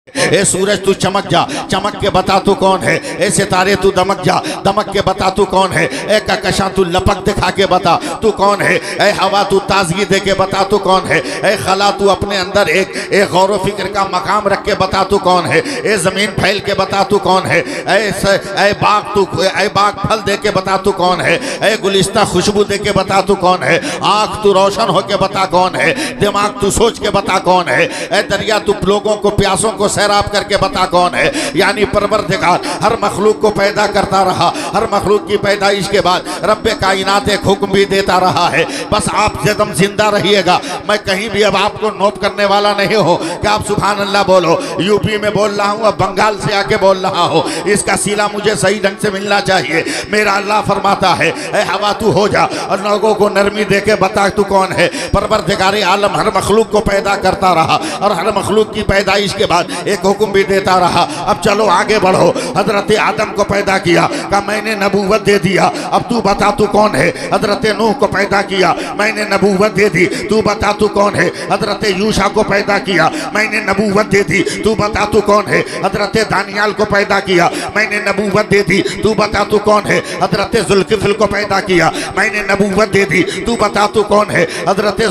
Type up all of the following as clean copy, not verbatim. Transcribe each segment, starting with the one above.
ए सूरज तू चमक जा, चमक के बता तू कौन है। ए सितारे तू दमक जा, दमक के बता तू कौन है। ए कहकशां तू लपक दिखा के बता तू कौन है। ए हवा तू ताजगी दे के बता तू कौन है। ए खला तू अपने अंदर एक गौर फिक्र का मकाम रख के बता तू कौन है। ए जमीन फैल के बता तू कौन है। ए बाग फल दे के बता तू कौन है। ए गुलिस्ता खुशबू दे के बता तू कौन है। आँख तू रोशन हो के बता कौन है। दिमाग तू सोच के बता कौन है। ए दरिया तू लोगों को प्यासों को सैराब करके बता कौन है। यानी परवरदिगार हर मखलूक को पैदा करता रहा, हर मखलूक की पैदाइश के बाद रब्बे कायनात एक हुक्म भी देता रहा है, बस आप एकदम जिंदा रहिएगा। मैं कहीं भी अब आपको नोट करने वाला नहीं हो कि आप सुभान अल्लाह बोलो। यूपी में बोल रहा हूँ, अब बंगाल से आके बोल रहा हो, इसका सीला मुझे सही ढंग से मिलना चाहिए। मेरा अल्लाह फरमाता है ए हवा तू हो जा और लोगों को नरमी दे के बता तू कौन है। परवरदिगार आलम हर मखलूक को पैदा करता रहा और हर मखलूक की पैदाइश के बाद एक हुक्म भी देता रहा। अब चलो आगे बढ़ो। हजरत आदम को पैदा किया, कहा मैंने नबूवत दे दिया, अब तू बता तू कौन है। हजरत नूह को पैदा किया, मैंने नबूवत दे दी, तू बता तू कौन है। हजरत यूशा को पैदा किया, मैंने नबूवत दे दी, तू बता तू कौन है। हजरत दानियाल को पैदा किया, मैंने नबूवत दे दी, तू बता तू कौन है। हजरत जुल्किफल को पैदा किया, मैंने नबूवत दे दी, तू बता तू कौन है। हजरत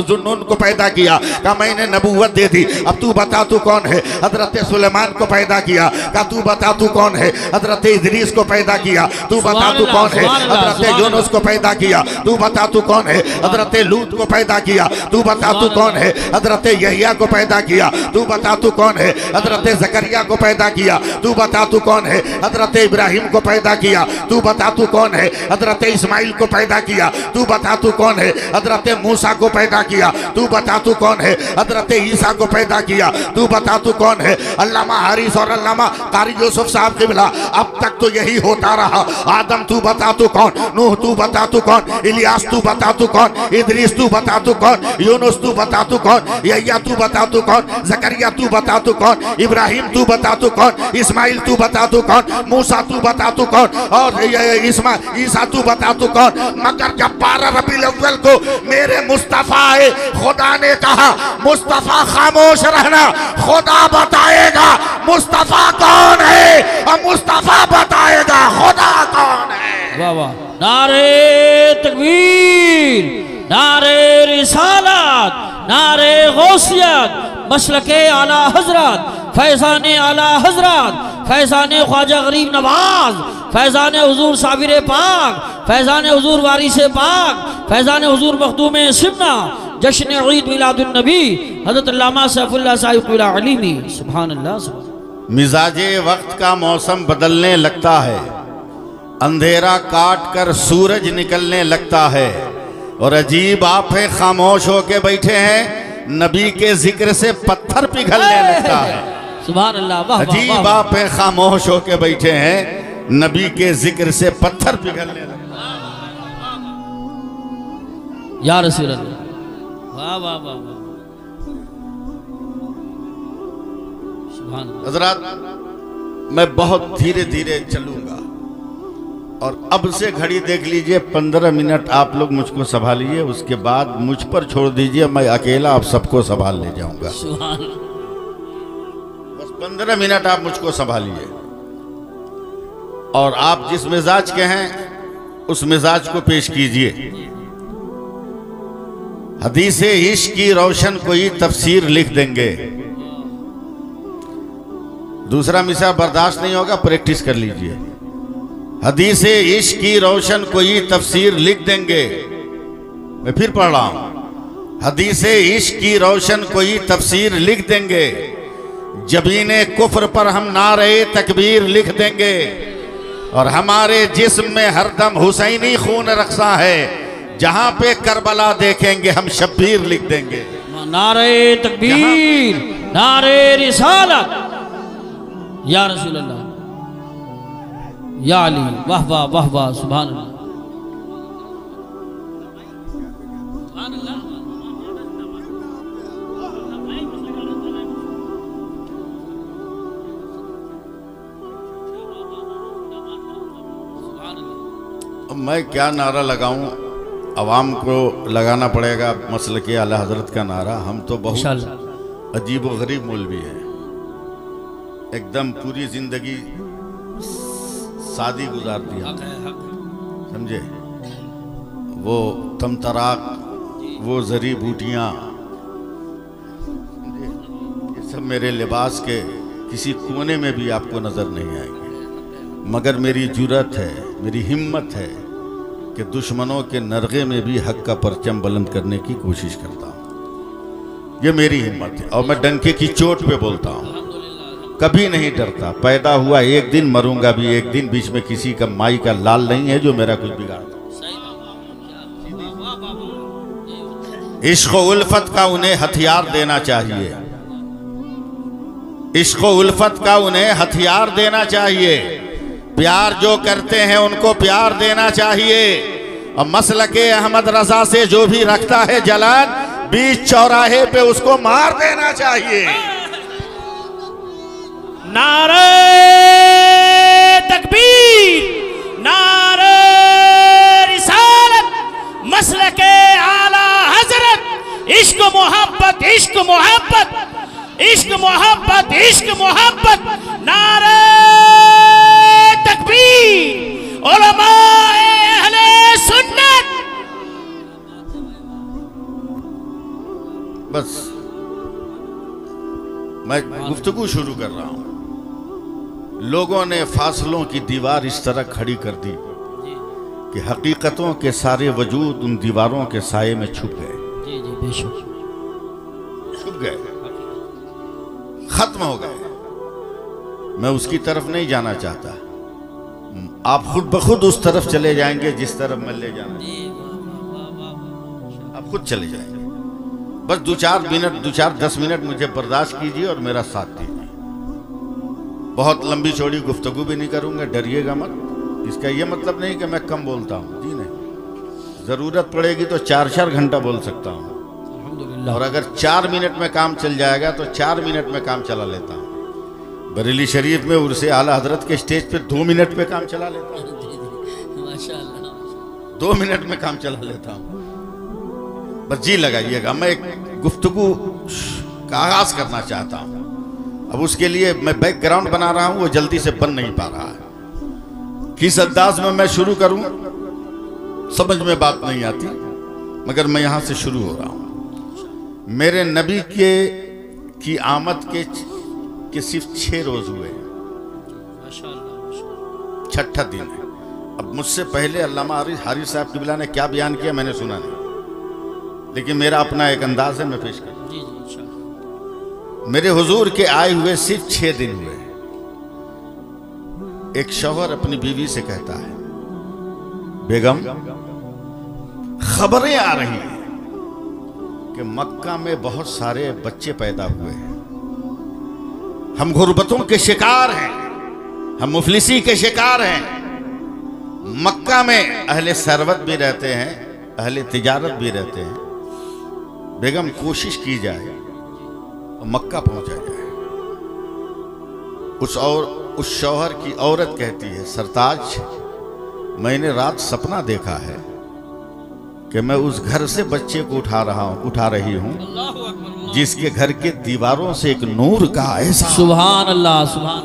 जुन्नून को पैदा किया, कहा मैंने नबूवत दे दी, अब तू बता तू कौन है। हजरत सुलेमान को पैदा किया, कहा तू बता तू कौन है। हजरत इदरीस को पैदा किया, तू बता तू कौन है। हजरत यूनुस को पैदा किया, तू बता तू कौन है। हजरत लूत को पैदा किया, तू बता तू कौन है। हजरत यहिया को पैदा किया, तू बता तू कौन है। हजरत जकरिया को पैदा किया, तू बता तू कौन है। हजरत इब्राहिम को पैदा किया, तू बता तू कौन है। हजरत इस्माइल को पैदा किया, तू बता तू कौन है। हजरत मूसा को पैदा किया, तू बता तू कौन है। हजरत ईसा को पैदा किया, तू बता तू कौन है। अल्लामा हारिस और अल्लामा कारी यूसुफ साहब किबला, अब तक तो यही होता रहा। आदम तू बता तू कौन, नूह तू बता तू कौन, इलियास तू बता तू कौन, इदरीस तू बता तू कौन, यूनुस तू बता तू कौन, यहिया तू बता तू कौन, जकरिया तू बता तू कौन, इब्राहिम तू बता तू कौन, इस्माइल तू बता तू कौन, मूसा तू बता तू कौन, और ईसा तू बता तू कौन। मगर जब 12 रबीउल अव्वल को मेरे मुस्तफा है, खुदा ने कहा मुस्तफा खामोश रहना, खुदा बताएगा मुस्तफा कौन है और मुस्तफा बताएगा खुदा कौन है। वाह वाह, नारे तकबीर, नारे रिसालत, नारे गौसियत, मसलके आला हजरत, फैज़ाने आला हजरत, फैज़ाने ख्वाजा गरीब नवाज, फैज़ाने हुजूर साबिर पाक, फैज़ाने हुजूर वारिस पाक, फैज़ाने हुजूर मखदूम सिमना, जश्न ईद मिलादुन नबी हज़रत अल्लामा सैफुल्लाह साहिब क़िबला अलीमी। सुभान अल्लाह। मिजाजे वक्त का मौसम बदलने लगता है, अंधेरा काट कर सूरज निकलने लगता है, और अजीब आप है खामोश होके बैठे हैं, नबी के जिक्र से पत्थर पिघलने लगता है। सुभान अल्लाह। अजीब आप है खामोश होके बैठे हैं, नबी के जिक्र से पत्थर पिघलने लगता है। या रसूल अल्लाह, वाह वाह वाह वाह। हजरात, मैं बहुत धीरे धीरे चलूंगा और अब से घड़ी देख लीजिए, 15 मिनट आप लोग मुझको संभालिए, उसके बाद मुझ पर छोड़ दीजिए, मैं अकेला आप सबको संभाल ले जाऊंगा। बस 15 मिनट आप मुझको संभालिए, और आप जिस मिजाज के हैं उस मिजाज को पेश कीजिए। हदीसे इश्क की रोशन कोई तफसीर लिख देंगे। दूसरा मिसाल बर्दाश्त नहीं होगा, प्रैक्टिस कर लीजिए। हदीसे इश्क की रोशन कोई तफसीर लिख देंगे। मैं फिर पढ़ रहा हूं, हदीसे इश्क की रोशन कोई तफसीर लिख देंगे। जबीने कुफ्र पर हम नारे तकबीर लिख देंगे, और हमारे जिस्म में हरदम हुसैनी खून रक्सा है, जहां पे करबला देखेंगे हम शब्बीर लिख देंगे। नारे तकबीर, नारे रिसालत, या रसूल अल्लाह, या अली, वाह वाह वाह वाह। सुभान अल्लाह। मैं क्या नारा लगाऊं, अवाम को लगाना पड़ेगा मसलके आला हजरत का नारा। हम तो बहुत अजीब व गरीब मौलवी हैं, एकदम पूरी जिंदगी शादी गुजार दिया, समझे। वो तमतराक, वो जरी बूटियाँ, ये सब मेरे लिबास के किसी कोने में भी आपको नजर नहीं आएंगे। मगर मेरी जुर्रत है, मेरी हिम्मत है कि दुश्मनों के नरगे में भी हक का परचम बुलंद करने की कोशिश करता हूँ। ये मेरी हिम्मत है और मैं डंके की चोट पे बोलता हूँ, कभी नहीं डरता। पैदा हुआ एक दिन, मरूंगा भी एक दिन। बीच में किसी का माई का लाल नहीं है जो मेरा कुछ बिगाड़ता। इश्क उल्फत का उन्हें हथियार देना चाहिए, इश्क उल्फत का उन्हें हथियार देना चाहिए। प्यार जो करते हैं उनको प्यार देना चाहिए। और मसलके अहमद रजा से जो भी रखता है जलन, बीच चौराहे पे उसको मार देना चाहिए। नारे तकबीर, नारे रिसालत, मसलके आला हजरत। इश्क मोहब्बत, इश्क मोहब्बत, इश्क मोहब्बत, इश्क मोहब्बत। नारे तकबीर, उलमाए अहले सुन्नत। बस मैं गुफ्तगू शुरू कर रहा हूं। लोगों ने फासलों की दीवार इस तरह खड़ी कर दी कि हकीकतों के सारे वजूद उन दीवारों के साये में छुप गए। जी जी बेशक छुप गए, खत्म हो गए। मैं उसकी तरफ नहीं जाना चाहता। आप खुद ब खुद उस तरफ चले जाएंगे जिस तरफ मैं ले जाना, आप खुद चले जाएंगे। बस 2-4 मिनट, 2-4-10 मिनट मुझे बर्दाश्त कीजिए और मेरा साथ दीजिए। बहुत लंबी चौड़ी गुफ्तगू भी नहीं करूंगा, डरिएगा मत। इसका यह मतलब नहीं कि मैं कम बोलता हूँ, जी नहीं। जरूरत पड़ेगी तो 4-4 घंटा बोल सकता हूँ। और अगर 4 मिनट में काम चल जाएगा तो 4 मिनट में काम चला लेता हूँ। बरेली शरीफ में उर्से आला हजरत के स्टेज पे 2 मिनट पे काम चला लेता हूँ। माशाअल्लाह 2 मिनट में काम चला लेता हूँ। बस जी लगाइएगा। मैं एक गुफ्तगू का आगाज करना चाहता हूँ। अब उसके लिए मैं बैकग्राउंड बना रहा हूँ, वो जल्दी से बन नहीं पा रहा है। किस अंदाज में मैं शुरू करूँ समझ में बात नहीं आती, मगर मैं यहाँ से शुरू हो रहा हूँ। मेरे नबी की आमद के सिर्फ 6 रोज हुए, छठा दिन है। अब मुझसे पहले अल्लामा हारिस साहब किबला ने क्या बयान किया मैंने सुना नहीं, लेकिन मेरा अपना एक अंदाज है, मैं पेश करूं। मेरे हुजूर के आए हुए सिर्फ 6 दिन हुए। एक शौहर अपनी बीवी से कहता है, बेगम खबरें आ रही हैं कि मक्का में बहुत सारे बच्चे पैदा हुए हैं। हम गुर्बतों के शिकार हैं, हम मुफलिसी के शिकार हैं। मक्का में अहले सरवत भी रहते हैं, अहले तिजारत भी रहते हैं। बेगम कोशिश की जाए और मक्का पहुंचा जाए। उस शौहर की औरत कहती है, सरताज मैंने रात सपना देखा है कि मैं उस घर से बच्चे को उठा रही हूं जिसके घर के दीवारों से एक नूर का ऐसा, सुभान अल्लाह, सुभान,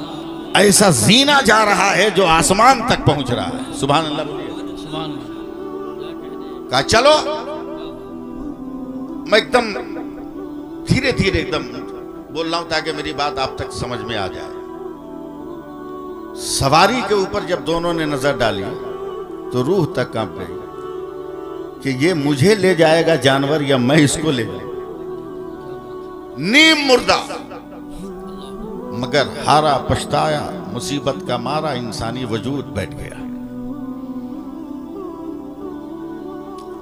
ऐसा जीना जा रहा है जो आसमान तक पहुंच रहा है। सुभान अल्लाह बोलिए, सुभान। कहा चलो। मैं एकदम धीरे धीरे एकदम बोल रहा हूं ताकि मेरी बात आप तक समझ में आ जाए। सवारी के ऊपर जब दोनों ने नजर डाली तो रूह तक कांप गई कि ये मुझे ले जाएगा जानवर या मैं इसको ले जाऊंगा। नीम मुर्दा, मगर हारा पछताया, मुसीबत का मारा इंसानी वजूद बैठ गया।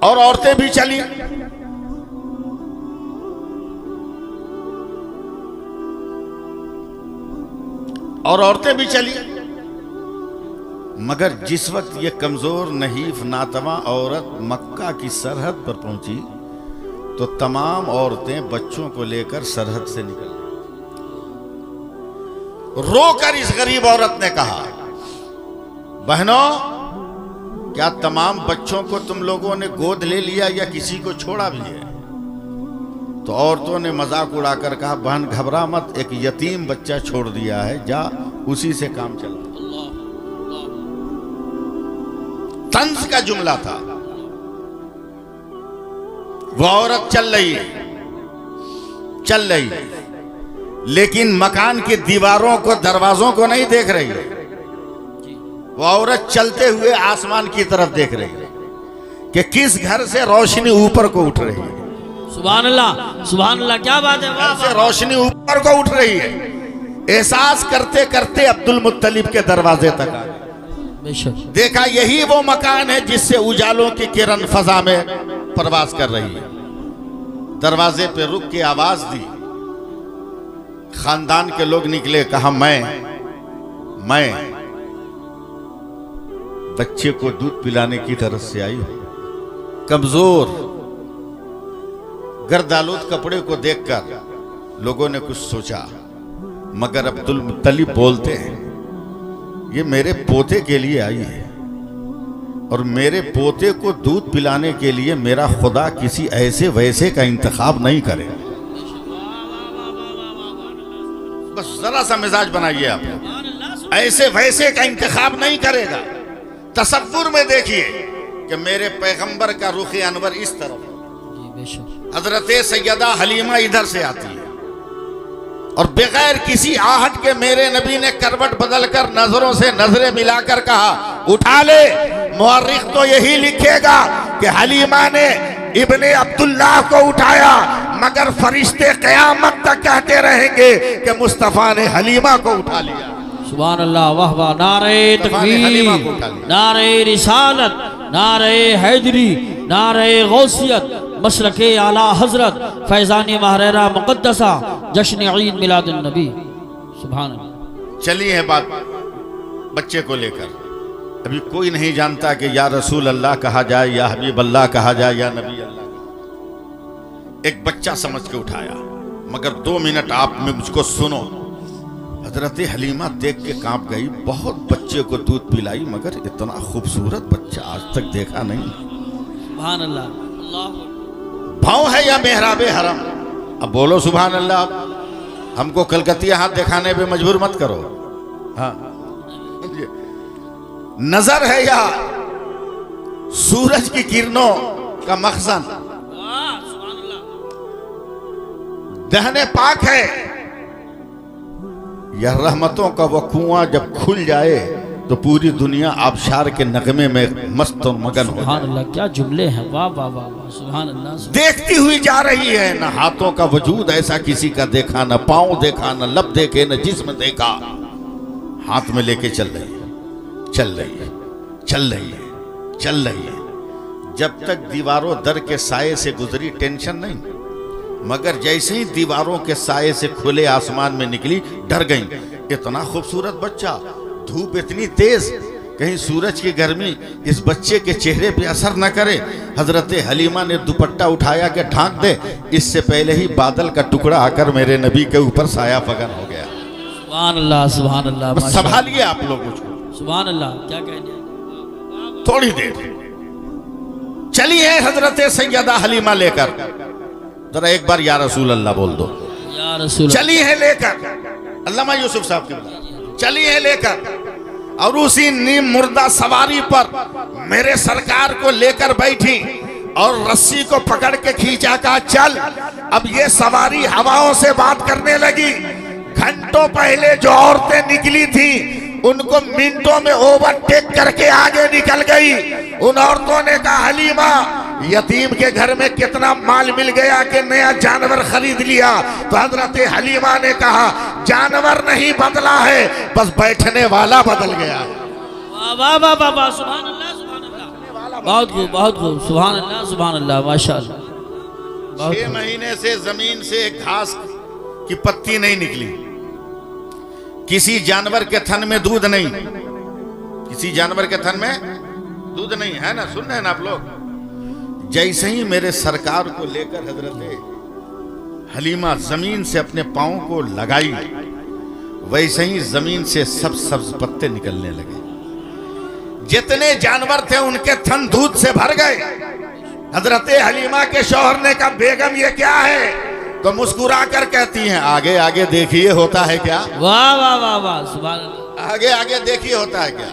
और औरतें भी चली। और औरतें भी चली, मगर जिस वक्त ये कमजोर नहीफ नातवा औरत मक्का की सरहद पर पहुंची तो तमाम औरतें बच्चों को लेकर सरहद से निकल गई। रोकर इस गरीब औरत ने कहा, बहनों क्या तमाम बच्चों को तुम लोगों ने गोद ले लिया या किसी को छोड़ा भी है? तो औरतों ने मजाक उड़ाकर कहा, बहन घबरा मत, एक यतीम बच्चा छोड़ दिया है, जा उसी से काम चला। तंज का जुमला था। वो औरत चल रही है, लेकिन मकान की दीवारों को, दरवाजों को नहीं देख रही है। वो औरत चलते हुए आसमान की तरफ देख रही है कि किस घर से रोशनी ऊपर को उठ रही है। सुभान अल्लाह, सुभान अल्लाह, क्या बात है। घर से रोशनी ऊपर को उठ रही है। एहसास करते करते अब्दुल मुत्तलिब के दरवाजे तक आ गए। देखा यही वो मकान है जिससे उजालों की किरण फजा में प्रवास कर रही है। दरवाजे पे रुक के आवाज दी। खानदान के लोग निकले, कहा मैं बच्चे को दूध पिलाने की तरफ से आई हूं। कमजोर गर्दालूद कपड़े को देखकर लोगों ने कुछ सोचा, मगर अब्दुल मुत्तलिब बोलते हैं, ये मेरे पोते के लिए आई है और मेरे पोते को दूध पिलाने के लिए मेरा खुदा किसी ऐसे वैसे का इंतखाब नहीं करे। बस जरा सा मिजाज बनाइए आप, ऐसे वैसे का इंतखाब नहीं करेगा। तसव्वुर में देखिए कि मेरे पैगंबर का रुख अनवर इस तरफ, हजरत सैयदा हलीमा इधर से आती है और बगैर किसी आहट के मेरे नबी ने करवट बदलकर नजरों से नजरें मिलाकर कहा, उठा ले। मुअर्रिख तो यही लिखेगा कि हलीमा ने इब्ने अब्दुल्लाह को उठाया, मगर फरिश्ते क़यामत तक कहते रहेंगे कि मुस्तफा ने हलीमा को उठा लिया। सुभान अल्लाह, वाह वाह, नारे तकबीर, नारे रिसालत, नारे हैदरी, नारे गौसियत, मसलके आला हजरत, फैज़ानी महरेरा मुक़द्दसा, जश्न ईद मिलादुन नबी। सुभान अल्लाह। चली है बात बच्चे को लेकर। अभी कोई नहीं जानता कि या रसूल अल्लाह कहा जाए, या हबीब अल्लाह कहा जाए, या नबी अल्लाह। एक बच्चा समझ के उठाया, मगर 2 मिनट आप में मुझको सुनो। हजरत हलीमा देख के कांप गई। बहुत बच्चे को दूध पिलाई, मगर इतना खूबसूरत बच्चा आज तक देखा नहीं। सुभान अल्लाह, भाव है या मेहराबे हरम? अब बोलो सुभान अल्लाह। हमको कलकतिया हाथ दिखाने पे मजबूर मत करो। हाँ, नजर है या सूरज की किरणों का मखजन? दहने पाक है या रहमतों का वो कुआं जब खुल जाए तो पूरी दुनिया आबशार के नगमे में मस्त और मगन हो। सुभान अल्लाह, क्या जुमले हैं, वाह वाह वाह, सुभान अल्लाह। देखती हुई जा रही है, न हाथों का वजूद ऐसा किसी का देखा, न पांव देखा, न लब देखे, न जिस्म देखा। हाथ में लेके चल रही है, चल रही है, चल रही है, चल रही है। जब तक दीवारों दर के साये से गुजरी टेंशन नहीं, मगर जैसे ही दीवारों के साये से खुले आसमान में निकली डर गई। इतना खूबसूरत बच्चा, धूप इतनी तेज, कहीं सूरज की गर्मी इस बच्चे के चेहरे पे असर न करे। हजरत हलीमा ने दुपट्टा उठाया कि ढांक दे, इससे पहले ही बादल का टुकड़ा आकर मेरे नबी के ऊपर साया फगन हो गया। सुभान अल्लाह, सुभान अल्लाह। संभालिए आप लोग मुझको। सुभान अल्लाह, क्या कहने। थोड़ी देर चली है हजरत सैयदा हलीमा लेकर। जरा एक बार या रसूल अल्लाह बोल दो। या रसूल। चली है लेकर, अल्लामा यूसुफ साहब की चली है लेकर, और उसी नीम मुर्दा सवारी पर मेरे सरकार को लेकर बैठी और रस्सी को पकड़ के खींचा, कहा चल। अब ये सवारी हवाओं से बात करने लगी। घंटों पहले जो औरतें निकली थी उनको मिनटों में ओवरटेक करके आगे निकल गई। उन औरतों ने कहा, हलीमा, यतीम के घर में कितना माल मिल गया कि नया जानवर खरीद लिया। तो हजरत हलीमा ने कहा, जानवर नहीं बदला है, बस बैठने वाला बदल गया। वाह वाह वाह वाह, सुभान अल्लाह, सुभान अल्लाह, बहुत खूब, बहुत खूब, सुभान अल्लाह, सुभान अल्लाह, माशाअल्लाह। 6 महीने से जमीन से एक घास की पत्ती नहीं निकली, किसी जानवर के थन में दूध नहीं, किसी जानवर के थन में दूध नहीं है ना। सुन रहे हैं ना आप लोग। जैसे ही मेरे सरकार को लेकर हजरत हलीमा जमीन से अपने पांव को लगाई, वैसे ही जमीन से सब सब्ज पत्ते निकलने लगे। जितने जानवर थे उनके थन दूध से भर गए। हजरत हलीमा के शौहर ने कहा, बेगम ये क्या है? तो मुस्कुरा कर कहती हैं आगे आगे देखिए होता है क्या। वाह वाह वाह वाह, सुभान अल्लाह। आगे आगे देखिए होता है क्या।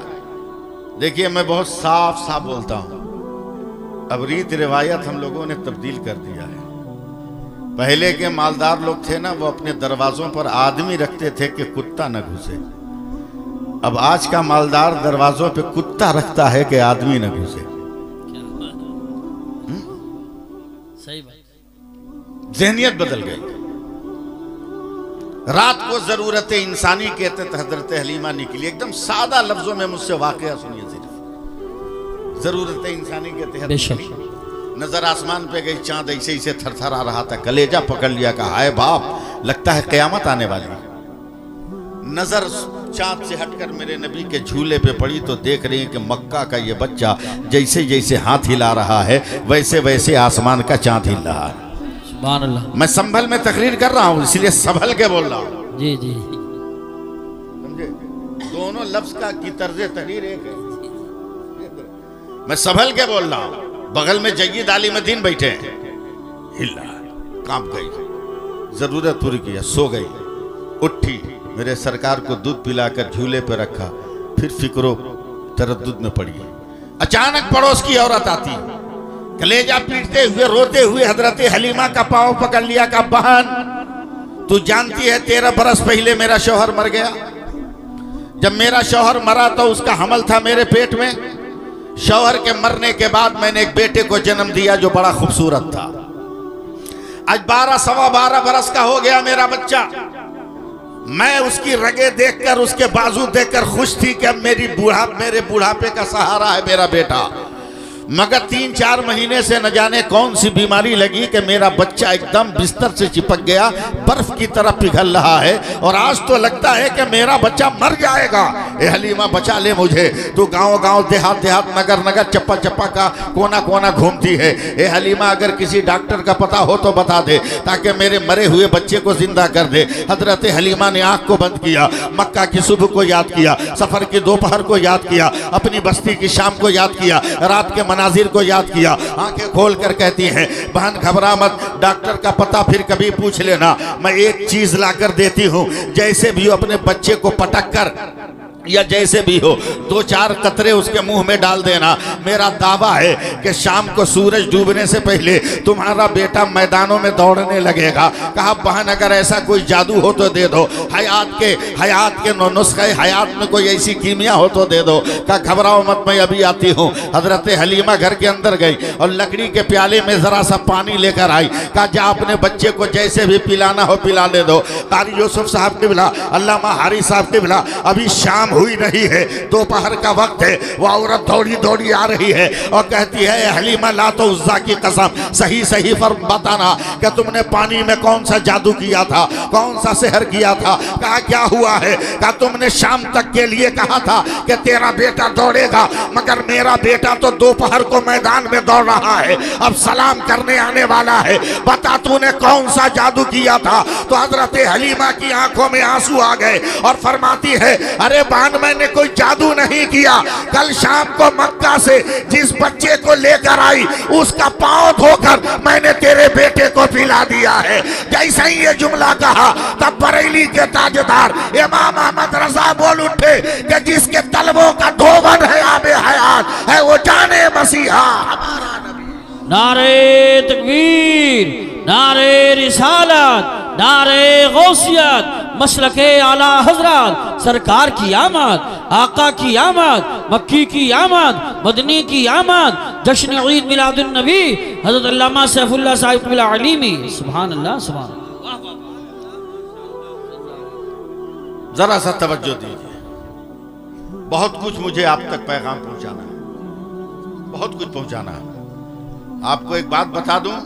देखिए मैं बहुत साफ साफ बोलता हूं, अब रीत रिवायत हम लोगों ने तब्दील कर दिया है। पहले के मालदार लोग थे ना, वो अपने दरवाजों पर आदमी रखते थे कि कुत्ता न घुसे। अब आज का मालदार दरवाजों पे कुत्ता रखता है कि आदमी न घुसे। सही बात। ज़हनियत बदल गई। रात को जरूरत इंसानी के तहत हजरत हलीमा निकली। एकदम सादा लफ्जों में मुझसे वाकया सुनिए सिर्फ। जरूरत इंसानी के तहत निकली, नजर आसमान पे गई, चांद ऐसे ही से थरथरा रहा था, कलेजा पकड़ लिया, कहा हाय बाप लगता है कयामत आने वाली। नजर चांद से हटकर मेरे नबी के झूले पे पड़ी तो देख रही है कि मक्का का ये बच्चा जैसे जैसे हाथ हिला रहा है वैसे वैसे आसमान का चांद हिल रहा है। सुभान अल्लाह। मैं संभल में तकरीर कर रहा हूं, इसलिए संभल के बोल रहा हूं। जी जी, समझे, दोनों लफ्ज का की तर्ज तहरीर एक है। मैं संभल के बोल रहा हूं। बगल में जय्यद आलिमुद्दीन बैठे हैं, हिला, कांप गई, जरूरत पूरी किया, सो गई, उठी, मेरे सरकार को दूध पिलाकर झूले पर रखा, फिर फिक्रो तरद्दुद में पड़ी। अचानक पड़ोस की औरत आती, कलेजा पीटते हुए रोते हुए हजरत हलीमा का पांव पकड़ लिया, का बहन तू जानती है 13 बरस पहले मेरा शौहर मर गया। जब मेरा शौहर मरा तो उसका हमल था मेरे पेट में। शौहर के मरने के बाद मैंने एक बेटे को जन्म दिया जो बड़ा खूबसूरत था। आज 12-12.25 बरस का हो गया मेरा बच्चा। मैं उसकी रगे देखकर, उसके बाजू देखकर खुश थी कि अब मेरे बुढ़ापे का सहारा है मेरा बेटा। मगर 3-4 महीने से न जाने कौन सी बीमारी लगी कि मेरा बच्चा एकदम बिस्तर से चिपक गया, बर्फ की तरह पिघल रहा है, और आज तो लगता है कि मेरा बच्चा मर जाएगा। ए हलीमा बचा ले मुझे। तू गांव गांव, देहात देहात, नगर नगर, चप्पा चप्पा का कोना कोना घूमती है। ए हलीमा अगर किसी डॉक्टर का पता हो तो बता दे, ताकि मेरे मरे हुए बच्चे को जिंदा कर दे। हजरत हलीमा ने आंख को बंद किया, मक्का की सुबह को याद किया, सफर की दोपहर को याद किया, अपनी बस्ती की शाम को याद किया, रात के नाजिर को याद किया। आंखें खोल कर कहती हैं बहन घबरा मत, डॉक्टर का पता फिर कभी पूछ लेना, मैं एक चीज लाकर देती हूं, जैसे भी हो अपने बच्चे को पटक कर या जैसे भी हो 2-4 कतरे उसके मुंह में डाल देना। मेरा दावा है कि शाम को सूरज डूबने से पहले तुम्हारा बेटा मैदानों में दौड़ने लगेगा। कहा बहन अगर ऐसा कोई जादू हो तो दे दो, हयात के नुस्खे हयात में कोई ऐसी कीमिया हो तो दे दो। कहा घबराओ मत, मैं अभी आती हूँ। हजरत हलीमा घर के अंदर गई और लकड़ी के प्याले में जरा सा पानी लेकर आई। कहा जा अपने बच्चे को जैसे भी पिलाना हो पिला ले दो। कारी यूसुफ साहब किबला, अल्लामा हारी साहब किबला, अभी शाम हुई नहीं है, दोपहर का वक्त है। वो औरत दौड़ी दौड़ी आ रही है और कहती है हलीमा ला तो उज़्ज़ा की कसम, सही सही फर्म बताना कि तुमने पानी में कौन सा जादू किया था, कौन सा सेहर किया था। कहा क्या हुआ है। कहा तुमने शाम तक के लिए कहा था कि तेरा बेटा दौड़ेगा, मगर मेरा बेटा तो दोपहर को मैदान में दौड़ रहा है, अब सलाम करने आने वाला है, बता तूने कौन सा जादू किया था। तो हजरत हलीमा की आंखों में आंसू आ गए और फरमाती है अरे मैंने कोई जादू नहीं किया, कल शाम को मक्का से जिस बच्चे को लेकर आई उसका पांव धोकर मैंने तेरे बेटे को पिला दिया है। जैसे ही ये जुमला कहा तब बरेली के ताजदार इमाम अहमद रजा बोल उठे कि जिसके तलबों का धोवन है आबे हयात है वो जाने मसीहा हमारा नबी। नारे तकबीर, नारे रिसालत, नारे गौसियत, मसलके आला हजरत, सरकार की आमद, आका की आमद, मक्की की आमद, मदनी की आमद, जश्न ईद मिलादुन नबी हजरत अल्लामा सैफुल्लाह साहिब क़िबला अलीमी। सुभान अल्लाह, सुभान अल्लाह। जरा सा तवज्जो दीजिए, बहुत कुछ मुझे आप तक पैगाम पहुंचाना है, बहुत कुछ पहुंचाना है। आपको एक बात बता दूं,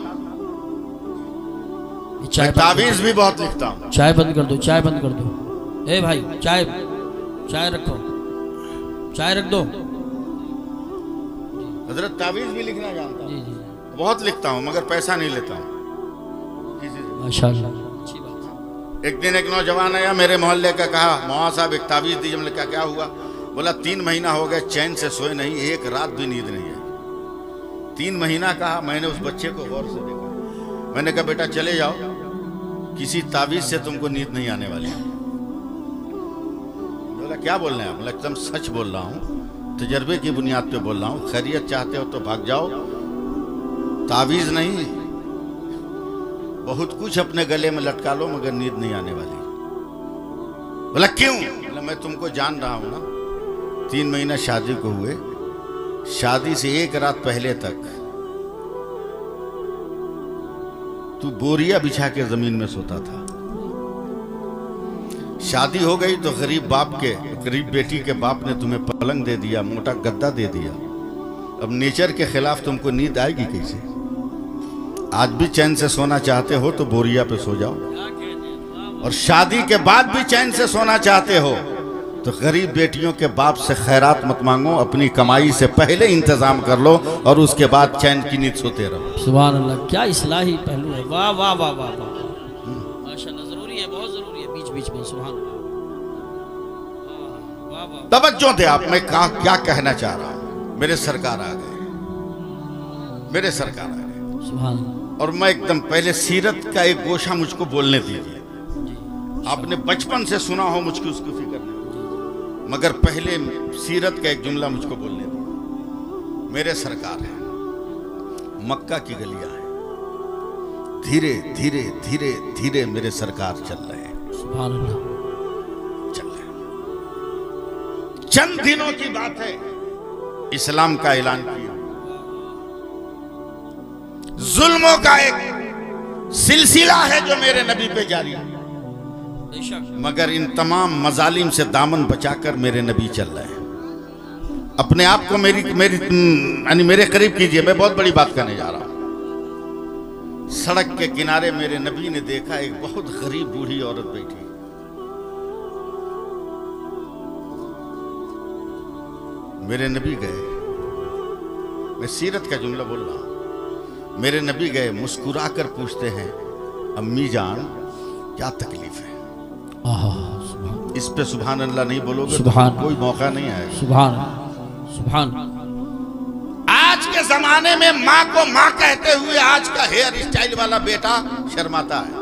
तावीज भी बहुत लिखता हूं। चाय बंद कर दो, चाय बंद कर दो। ए भाई चाय रखो, चाय रख दो। हजरत तावीज भी लिखना जानता हूं। जी जी, बहुत लिखता हूं मगर पैसा नहीं लेता हूं किसी से। माशाअल्लाह, अच्छी बात। एक दिन एक नौजवान आया मेरे मोहल्ले का, कहा मौलाना साहब एक तावीज दीजिए। मैंने कहा क्या हुआ। बोला 3 महीना हो गए चैन से सोए नहीं, एक रात भी नींद नहीं है। 3 महीना कहा। मैंने उस बच्चे को गौर से देखा। मैंने कहा बेटा चले जाओ, किसी तावीज से तुमको नींद नहीं आने वाली। बोला क्या बोल रहे हैं आप? बोला एकदम सच बोल रहा हूँ, तजर्बे की बुनियाद पे बोल रहा हूँ। खैरियत चाहते हो तो भाग जाओ, तावीज नहीं, बहुत कुछ अपने गले में लटका लो, मगर नींद नहीं आने वाली। बोला क्यों? बोला मैं तुमको जान रहा हूं ना, 3 महीना शादी को हुए, शादी से 1 रात पहले तक तू बोरिया बिछा के जमीन में सोता था। शादी हो गई तो गरीब बाप के, गरीब बेटी के बाप ने तुम्हें पलंग दे दिया, मोटा गद्दा दे दिया। अब नेचर के खिलाफ तुमको नींद आएगी कैसे? आज भी चैन से सोना चाहते हो तो बोरिया पे सो जाओ, और शादी के बाद भी चैन से सोना चाहते हो तो गरीब बेटियों के बाप से खैरात मत मांगो, अपनी कमाई से पहले इंतजाम कर लो और उसके बाद चैन की नींद सोते रहो। सुभान अल्लाह, क्या इस्लाही पहलू है। वाह वाह वाह वाह वाह, माशाअल्लाह। जरूरी है, बहुत जरूरी है बीच बीच में। सुभान अल्लाह, वाह वाह। तवज्जो दे आप, मैं क्या कहना चाह रहा हूं। मेरे सरकार आ गए, मेरे सरकार आ गए। सुभान अल्लाह। और मैं एकदम पहले सीरत का एक गोशा मुझको बोलने दीजिए। आपने बचपन से सुना हो, मुझको उसकी फिक्र नहीं, मगर पहले सीरत का एक जुमला मुझको बोलने दो। मेरे सरकार है, मक्का की गलियां हैं, धीरे धीरे धीरे धीरे मेरे सरकार चल रहे हैं। सुभान अल्लाह, चल रहे हैं। चंद दिनों की बात है, इस्लाम का ऐलान किया। जुल्मों का एक सिलसिला है जो मेरे नबी पे जारी है, मगर इन तमाम मजालिम से दामन बचाकर मेरे नबी चल रहे हैं। अपने आप को मेरे करीब कीजिए, मैं बहुत बड़ी बात करने जा रहा हूं। सड़क के किनारे मेरे नबी ने देखा एक बहुत गरीब बूढ़ी औरत बैठी। मेरे नबी गए, मैं सीरत का जुमला बोल रहा हूं। मेरे नबी गए, मुस्कुराकर पूछते हैं, अम्मी जान क्या तकलीफ है? इस पे सुभान अल्लाह नहीं बोलोगे तो कोई मौका नहीं आएगा। सुभान सुभान। आज के जमाने में माँ को माँ कहते हुए आज का हेयर स्टाइल वाला बेटा शर्माता है,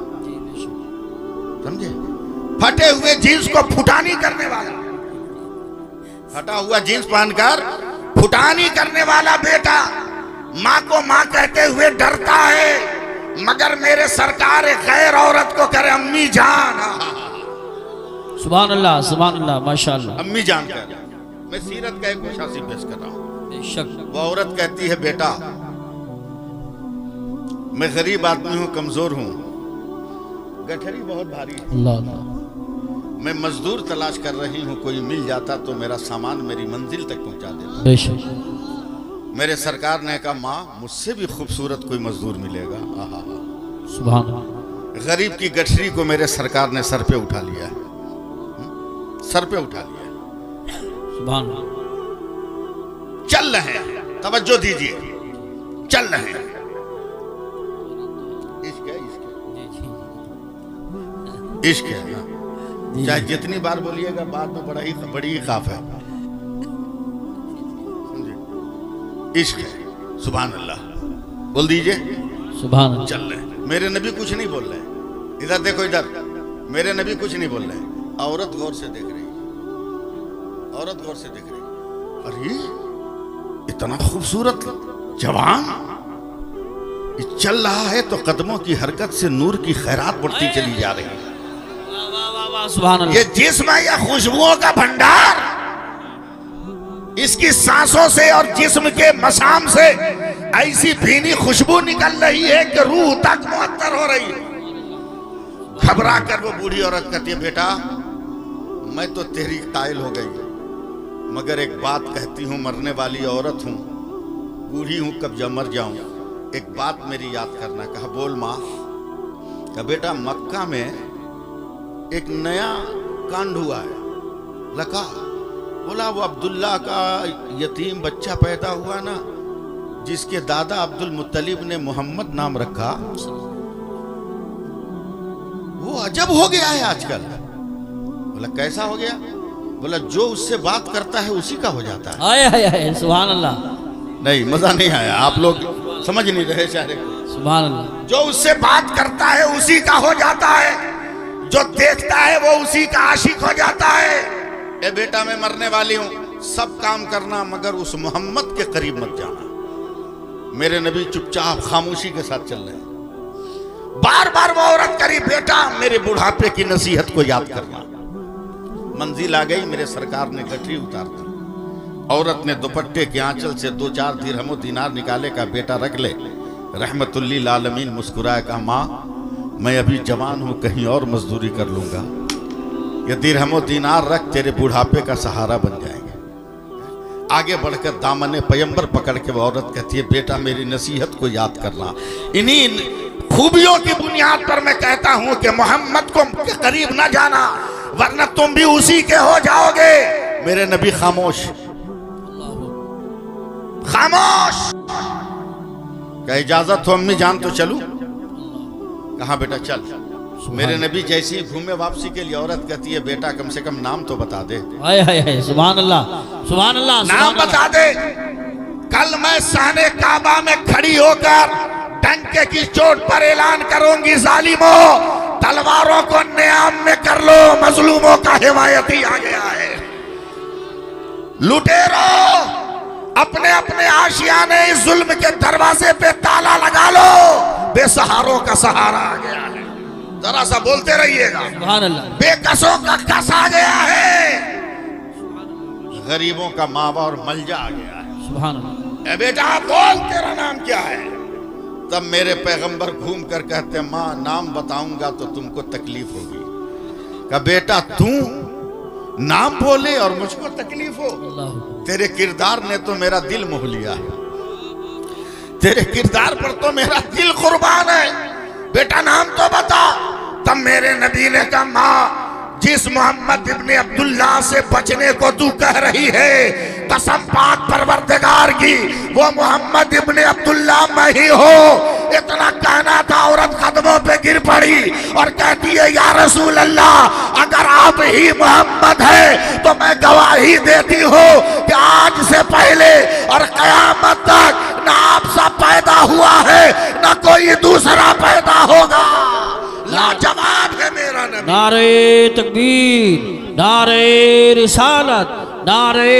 समझे? फटे हुए जींस को फुटानी करने वाला, फटा हुआ जींस पहनकर फुटानी करने वाला बेटा माँ को माँ कहते हुए डरता है, मगर मेरे सरकार एक गैर औरत को करे अम्मी जान। सुभान अल्लाह, सुभान अल्लाह, माशाअल्लाह। अम्मी जान कर, मैं सीरत का एक गोशा से पेश कर रहा हूँ। बेशक। वो औरत कहती है, बेटा मैं गरीब आदमी हूँ, कमजोर हूँ, गठरी बहुत भारी है, अल्लाह अल्लाह। मैं मजदूर तलाश कर रही हूँ, कोई मिल जाता तो मेरा सामान मेरी मंजिल तक पहुँचा देता। बेशक। मेरे सरकार ने कहा, माँ मुझसे भी खूबसूरत कोई मजदूर मिलेगा। आहा, सुभान। गरीब की गठरी को मेरे सरकार ने सर पे उठा लिया, सर पे उठा लिया। सुभान। चल रहे हैं, तवज्जो दीजिए, चल रहे हैं। इश्क है, इश्क है ना? चाहे जितनी बार बोलिएगा बाद में बड़ी ही खाफ है। इश्क है, सुभान अल्लाह बोल दीजिए। सुभान अल्लाह। चल रहे हैं। मेरे नबी कुछ नहीं बोल रहे, इधर देखो, इधर मेरे नबी कुछ नहीं बोल रहे। औरत गौर से देख रही, औरत गौर से देख रही। अरे इतना खूबसूरत जवान चल रहा है तो कदमों की हरकत से नूर की खैरात बढ़ती चली जा रही है। सुभान अल्लाह। ये जिस्म है या खुशबुओं का भंडार, इसकी सांसों से और जिस्म के मसाम से ऐसी भीनी खुशबू निकल रही है कि रूह तक मुअत्तर हो रही है। घबरा कर वो बूढ़ी औरत कहती है, बेटा मैं तो तेरी कायल हो गई, मगर एक बात कहती हूँ, मरने वाली औरत हूँ, बूढ़ी हूँ, कब जब मर जाऊं एक बात मेरी याद करना। कहा, बोल माँ। कहा, बेटा मक्का में एक नया कांड हुआ है। लगा बोला, वो अब्दुल्ला का यतीम बच्चा पैदा हुआ ना, जिसके दादा अब्दुल मुत्तलिब ने मोहम्मद नाम रखा, वो अजब हो गया है आजकल। बोला कैसा हो गया? बोला जो उससे बात करता है उसी का हो जाता है। आए सुभान अल्लाह। नहीं, मजा नहीं आया, आप लोग समझ नहीं रहे, चाहे सुभान अल्लाह। जो उससे बात करता है उसी का हो जाता है, जो देखता है वो उसी का आशिक हो जाता है। ए बेटा मैं मरने वाली हूं, सब काम करना मगर उस मोहम्मद के करीब मत जाना। मेरे नबी चुपचाप खामोशी के साथ चल रहे हैं। बार बार वो औरत करी, बेटा मेरे बुढ़ापे की नसीहत को याद करना। मंजिल आ गई, मेरे सरकार ने गठरी उतार दी। औरत ने दुपट्टे के आंचल से 2-4 दिरहम दिनार निकाले का बेटा रख ले। रहमतुल्लिल आलमीन मुस्कुराया, कहा माँ मैं अभी जवान हूं, कहीं और मजदूरी कर लूंगा, ये दिरहम दिनार रख, तेरे बुढ़ापे का सहारा बन जाएंगे। आगे बढ़कर दामने पैगंबर पकड़ के वो औरत कहती है, बेटा मेरी नसीहत को याद करना। इन्हीं खूबियों की बुनियाद पर मैं कहता हूं कि मोहम्मद को के करीब ना जाना, वरना तुम भी उसी के हो जाओगे। मेरे नबी खामोश खामोश। क्या इजाजत हो अम्मी जान तो चलूं? कहा बेटा चल। मेरे नबी जैसे ही घूमे वापसी के लिए, औरत कहती है, बेटा कम से कम नाम तो बता दे। हाय हाय हाय, सुभान अल्लाह सुभान अल्लाह। नाम बता दे। कल मैं साने काबा में खड़ी होकर डंके की चोट पर ऐलान करूंगी, जालिमों तलवारों को नियाम में कर लो, मजलूमों का हिमायती आ गया है। लुटेरो अपने अपने आशियाने इस जुल्म के दरवाजे पे ताला लगा लो, बेसहारों का सहारा आ गया है। जरा सा बोलते रहिएगा, सुभान अल्लाह। बेकसों का कस आ गया है, गरीबों का मावा और मलजा आ गया है। सुभान अल्लाह। ए बेटा बोल, तेरा नाम क्या है? तब मेरे पैगंबर घूम कर कहते, माँ नाम बताऊंगा तो तुमको तकलीफ होगी। कहा बेटा तू नाम बोले और मुझको तकलीफ हो? तेरे किरदार ने तो मेरा दिल मोह लिया है, तेरे किरदार पर तो मेरा दिल कुर्बान है। बेटा नाम तो बता। तब मेरे नबी ने कहा, माँ जिस मोहम्मद इब्ने अब्दुल्ला से बचने को तू कह रही है, कसम पाक परवरदिगार की, वो मोहम्मद इब्ने अब्दुल्ला मैं ही हो। इतना कहना था, औरत कदमों पे गिर पड़ी और कहती है, या रसूल अल्लाह अगर आप ही मोहम्मद है तो मैं गवाही देती हूँ कि आज से पहले और कयामत तक ना आपसा पैदा हुआ है ना कोई दूसरा पैदा होगा। लाजवाब है मेरा नबी। नारे तकबीर, नारे रिसालत, नारे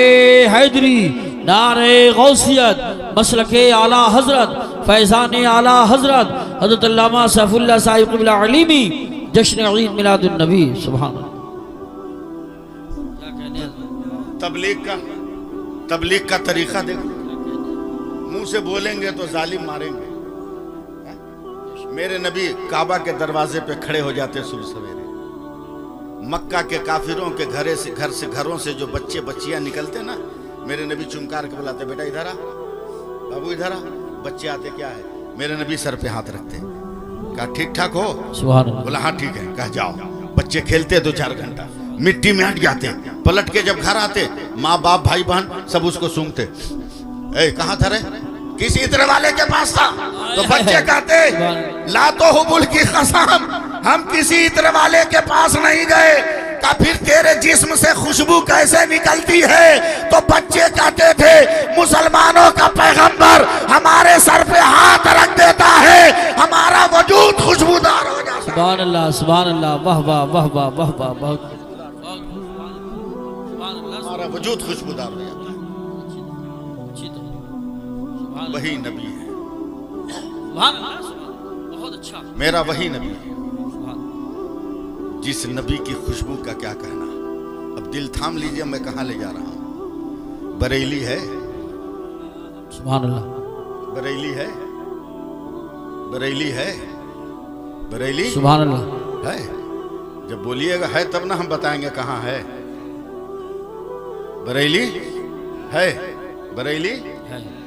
हैदरी, नारे गौसियत, मसलके आला हजरत, फैज़ान आला हजरत हज़रत अल्लामा सैफुल्लाह साहिब क़िबला अलीमी, जश्न ईद मिलादुन नबी। सुभान अल्लाह। तबलीग का तरीका देखो, मुंह से बोलेंगे तो जालिम मारेंगे। मेरे नबी काबा के दरवाजे पे खड़े हो जाते सुबह सवेरे। मक्का के काफिरों के घरों से जो बच्चे बच्चियां निकलते ना, मेरे नबी चुमकार के बुलाते, बेटा इधर आ, बाबू इधर आ। बच्चे आते, क्या है? मेरे नबी सर पे हाथ रखते। कहा ठीक ठाक हो? सुभान अल्लाह। बोला हाँ ठीक है। कहा जाओ। बच्चे खेलते 2-4 घंटा, मिट्टी में हट जाते, पलट के जब घर आते, माँ बाप भाई बहन सब उसको सूंघते। ए कहाँ था रे? किसी इत्र वाले के पास था। तो बच्चे कहते, ला तो हुबुल की कसम, हम किसी इत्र वाले के पास नहीं गए। का फिर तेरे जिस्म से खुशबू कैसे निकलती है? तो बच्चे कहते थे, मुसलमानों का पैगंबर हमारे सर पे हाथ रख देता है, हमारा वजूद खुशबूदार हो जाता है। सुभान अल्लाह सुभान अल्लाह, वाह वाह वाह वाह वाह वाह, बहुत हमारा वजूद खुशबूदार हो जाता है। वही नबी है, बहुत अच्छा। मेरा वही नबी है। जिस नबी की खुशबू का क्या कहना। अब दिल थाम लीजिए, मैं कहाँ ले जा रहा हूँ। बरेली है, सुभान अल्लाह। बरेली है, बरेली है, बरेली सुभान अल्लाह है। जब बोलिएगा है तब ना हम बताएंगे कहाँ है। बरेली है, बरेली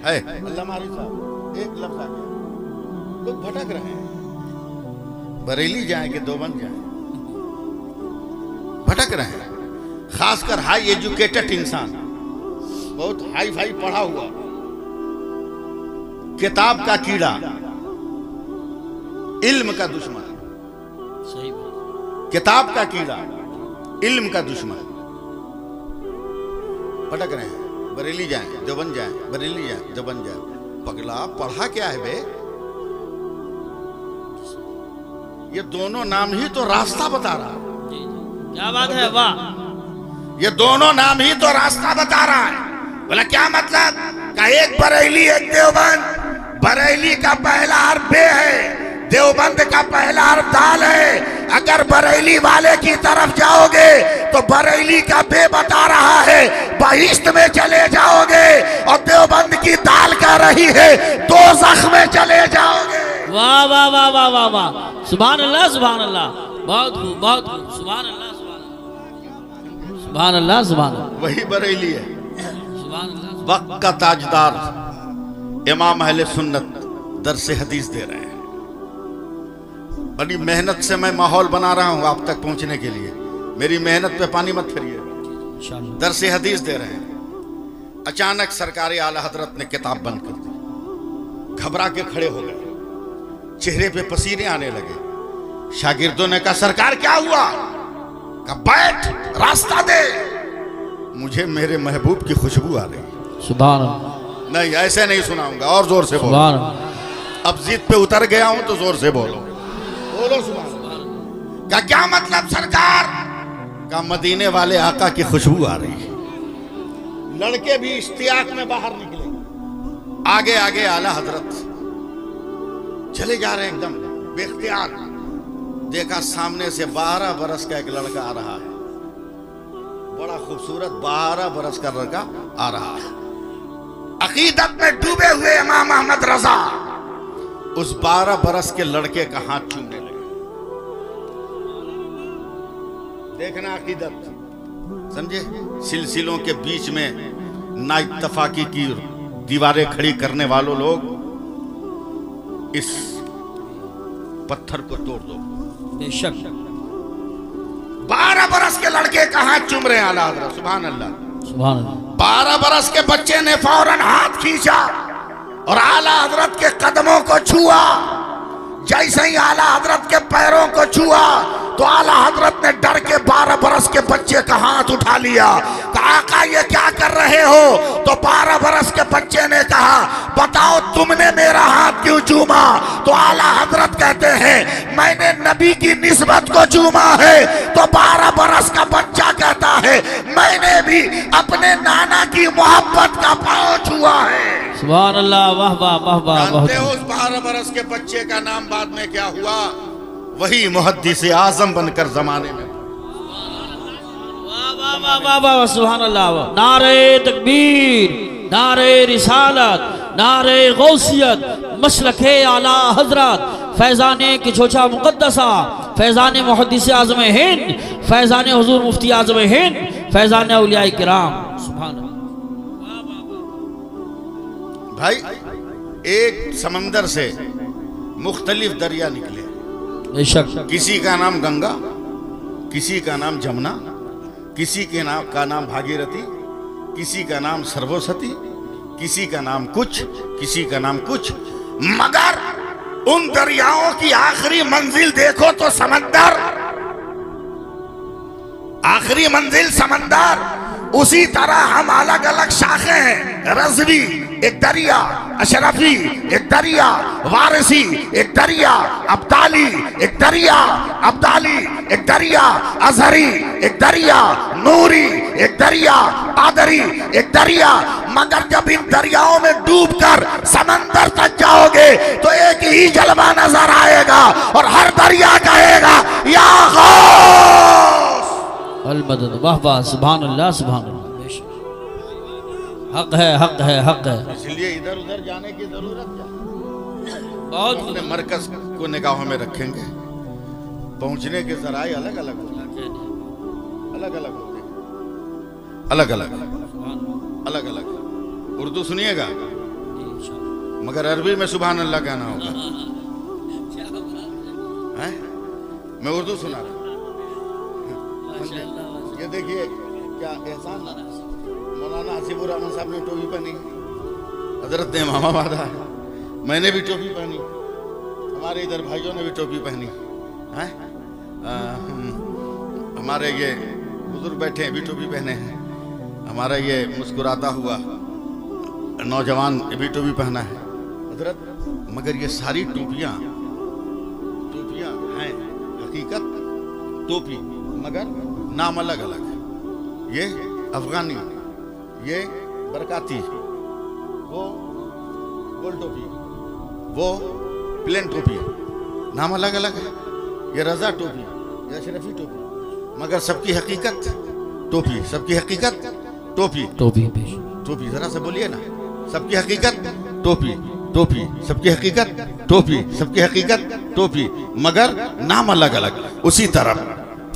है। अल्लाह मारी साहब एक लफ्ज आ गया, लोग भटक रहे हैं। बरेली जाए कि देवबंद जाए, भटक रहे हैं। खासकर हाई एजुकेटेड इंसान, बहुत हाई फाई पढ़ा हुआ, किताब का कीड़ा, इल्म का दुश्मन। सही बात। किताब का कीड़ा, इल्म का दुश्मन, भटक रहे हैं। बरेली जाए, देवबंद जाए, बरेली जाए, देवबंद जाए। पगला पढ़ा क्या है बे? ये दोनों नाम ही तो रास्ता बता रहा है। क्या बात है, वाह। ये दोनों नाम ही तो रास्ता बता रहा है। बोला क्या मतलब? का एक बरेली एक देवबंद। बरेली का पहला हर्फ बे है, देवबंद का पहला हर्फ दाल है। अगर बरेली वाले की तरफ जाओगे तो बरेली का बे बता रहा है बहिश्त में चले जाओगे, और देवबंद की दाल कह रही है दोज़ख में चले जाओगे। वाह वाह वाह वाह वाह वाह, सुभान अल्लाह सुभान अल्लाह, बहुत खूब बहुत खूब, सुभान अल्लाह सुभान अल्लाह सुभान अल्लाह। वही बरेली है। सुभान अल्लाह। वक्त का ताजदार इमाम अहले सुन्नत दर्स हदीस दे रहे हैं। बड़ी मेहनत से मैं माहौल बना रहा हूं आप तक पहुंचने के लिए। मेरी मेहनत पे पानी मत फिरिए। दर्स हदीस दे रहे हैं। अचानक सरकारी आला हजरत ने किताब बंद कर दी। घबरा के खड़े हो गए, चेहरे पे पसीने आने लगे। शागिर्दों ने कहा सरकार क्या हुआ? कहा बैठ, रास्ता दे, मुझे मेरे महबूब की खुशबू आ रही। सुभान अल्लाह। नहीं ऐसे नहीं सुनाऊंगा, और जोर से बोलो। सुभान अल्लाह। अब जिद पे उतर गया हूं तो जोर से बोलो, बोलो सुभान अल्लाह। का क्या मतलब सरकार? का मदीने वाले आका की खुशबू आ रही है। लड़के भी इश्तियाक में बाहर निकले। आगे आगे आला हजरत चले जा रहे एकदम बेख्तियार। देखा सामने से 12 बरस का एक लड़का आ रहा है, बड़ा खूबसूरत 12 बरस का लड़का आ रहा है। अकीदत में डूबे हुए इमाम अहमद रजा उस 12 बरस के लड़के का हाथ चूमने लगे। देखना अकीदत, समझे? सिलसिलों के बीच में नाइत्तफाकी की दीवारें खड़ी करने वालों लोग, इस पत्थर को तोड़ दो। बेशक 12 बरस के लड़के का हाथ चूम रहे हैं आला हज़रत। सुभान अल्लाह सुभान अल्लाह। 12 बरस के बच्चे ने फौरन हाथ खींचा और आला हजरत के कदमों को छुआ। जैसे ही आला हजरत के पैरों को छुआ तो आला हजरत ने डर के 12 बरस के बच्चे का हाथ उठा लिया। कहा आका ये क्या कर रहे हो? तो 12 बरस के बच्चे ने कहा बताओ तुमने मेरा हाथ क्यों चूमा? तो आला हजरत कहते हैं मैंने नबी की निस्बत को चूमा है। तो 12 बरस का बच्चा कहता है मैंने भी अपने नाना की मोहब्बत का पांव छुआ है। सुभान अल्लाह, वाह वाह वाह वाह। जानते हो उस 12 बरस के बच्चे का नाम बाद में क्या हुआ? वही मुहद्दिस आजम बनकर जमाने में। वाह वाह वाह वाह वाह, सुभान अल्लाह। नारे तकबीर, नारे रिसालत, नारे गौसियत, मसलके आला हजरत, फैजाने की छोचा मुकद्दसा, फैजाने मुहद्दिस आजम हिंद, फैजाने हुजूर मुफ्ती आजम हिंद, फैजाने औलिया किराम। सुभान अल्लाह। भाई एक समंदर से मुख्तलिफ दरिया निकले। बेशक। किसी का नाम गंगा, किसी का नाम जमुना, किसी के नाम का नाम भागीरथी, किसी का नाम सरस्वती, किसी का नाम कुछ, किसी का नाम कुछ। मगर उन दरियाओं की आखिरी मंजिल देखो तो समंदर, आखिरी मंजिल समंदर। उसी तरह हम अलग अलग शाखे हैं। रज़वी एक दरिया, अशरफी एक दरिया, वारिसी एक दरिया, अब्दाली एक दरिया, अब्दाली एक दरिया, अजहरी एक दरिया, नूरी एक दरिया, आदरी एक दरिया। मगर जब इन दरियाओं में डूबकर समंदर तक जाओगे तो एक ही जलवा नजर आएगा और हर दरिया कहेगा या गौस अल मदद। वाह वाह, सुभान अल्लाह सुभान अल्लाह। हक है हक है हक है। इसलिए इधर उधर जाने की जरूरत क्या? बहुत अपने मरकज को निगाहों में रखेंगे। पहुंचने के जराए अलग अलग होते हैं, अलग अलग होते हैं, अलग अलग अलग अलग। उर्दू सुनिएगा मगर अरबी में सुभान अल्लाह कहना होगा। मैं उर्दू सुना रहा। ये देखिए क्या एहसान, मौलाना हसीबुर रहमान साहब ने टोपी पहनी, हजरत ने इमामा बांधा है, मैंने भी टोपी पहनी, हमारे इधर भाइयों ने भी टोपी पहनी है। हमारे ये बुजुर्ग बैठे हैं भी टोपी पहने हैं, हमारा ये मुस्कुराता हुआ नौजवान भी टोपी पहना है हजरत। मगर ये सारी टोपियाँ हैं हकीकत टोपी, मगर नाम अलग अलग। ये अफगानी, ये बरकाती, वो गोल टोपी, वो प्लेन टोपी, नाम अलग अलग है। ये रजा टोपी, ये अशरफी टोपी, मगर सबकी हकीकत टोपी, सबकी हकीकत टोपी। टोपी टोपी जरा से बोलिए ना, सबकी हकीकत टोपी, टोपी सबकी हकीकत टोपी, सबकी हकीकत टोपी, मगर नाम अलग अलग। उसी तरह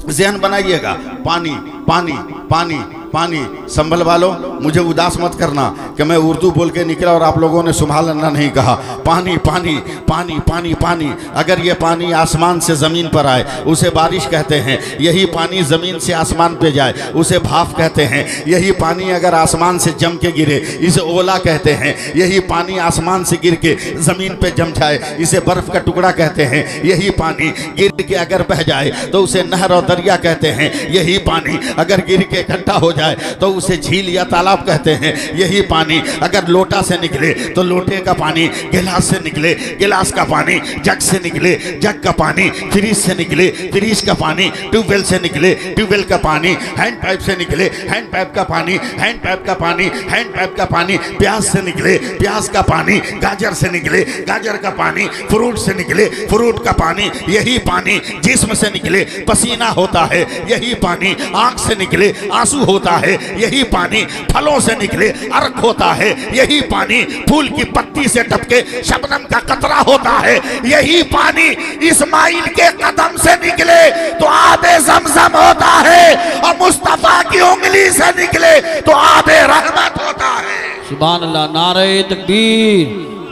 ज़हन बनाइएगा, पानी पानी पानी पानी। संभल वालों, मुझे उदास मत करना कि मैं उर्दू बोल के निकला और आप लोगों ने सुभान अल्लाह नहीं कहा। पानी पानी पानी पानी पानी। अगर ये पानी आसमान से ज़मीन पर आए उसे बारिश कहते हैं, यही पानी ज़मीन से आसमान पे जाए उसे भाप कहते हैं, यही पानी अगर आसमान से जम के गिरे इसे ओला कहते हैं, यही पानी आसमान से गिर के ज़मीन पे जम जाए इसे बर्फ़ का टुकड़ा कहते हैं, यही पानी गिर के अगर बह जाए तो उसे नहर और दरिया कहते हैं, यही पानी अगर गिर के इकट्ठा हो जाए तो उसे झील या तालाब कहते हैं, यही पानी अगर लोटा से निकले तो लोटे का पानी गिलास से निकले, गिलास का पानी जग से निकले, जग का पानी फ्रिज से निकले, फ्रिज का पानी ट्यूबवेल से निकले, ट्यूबवेल का पानी हैंड पाइप से निकले, हैंड पाइप का पानी हैंड पाइप का पानी हैंड पाइप का पानी प्याज से निकले, प्याज का पानी गाजर से निकले, गाजर का पानी फ्रूट से निकले, फ्रूट का पानी यही पानी जिस्म से निकले पसीना होता है, यही पानी आंख से निकले आंसू होता है, यही पानी फलों से निकले अर्क होता है, यही पानी फूल की पत्ती से टपके शबनम का कतरा होता है, यही पानी इस्माइल के कदम से निकले तो आबे ज़मज़म होता है और मुस्तफा की उंगली से निकले तो आबे रहमत होता है। सुभान अल्लाह। नारे तकबीर,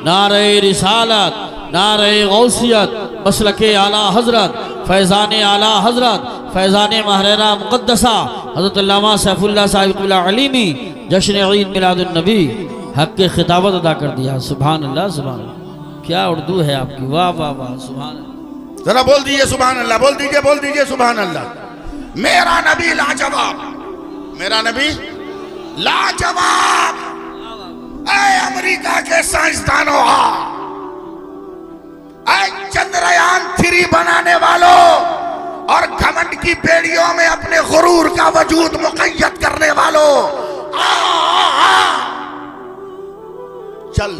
नारे रिसालत, नारे गौसियत, मसलके आला हजरत, फैज़ान आला हजरत, फैज़ान महरेरा मुक़द्दसा हज़रत अल्लामा सैफुल्लाह साहिब अलीमी जश्न ईद मिलादुन्नबी हक के खिताबत अदा कर दिया। सुभान अल्लाह, सुभान अल्लाह। क्या उर्दू है आपकी, वाह वाह वाह, सुभान अल्लाह। जरा बोल दीजिए सुभान अल्लाह, बोल दीजिए सुभान अल्लाह। मेरा नबी लाजवाब, मेरा नबी लाजवाब। ऐ अमेरिका के साइंसदानों, ऐ चंद्रयान 3 बनाने वालों और घमंड की बेड़ियों में अपने गुरूर का वजूद मुक़य्यद करने वालों, चल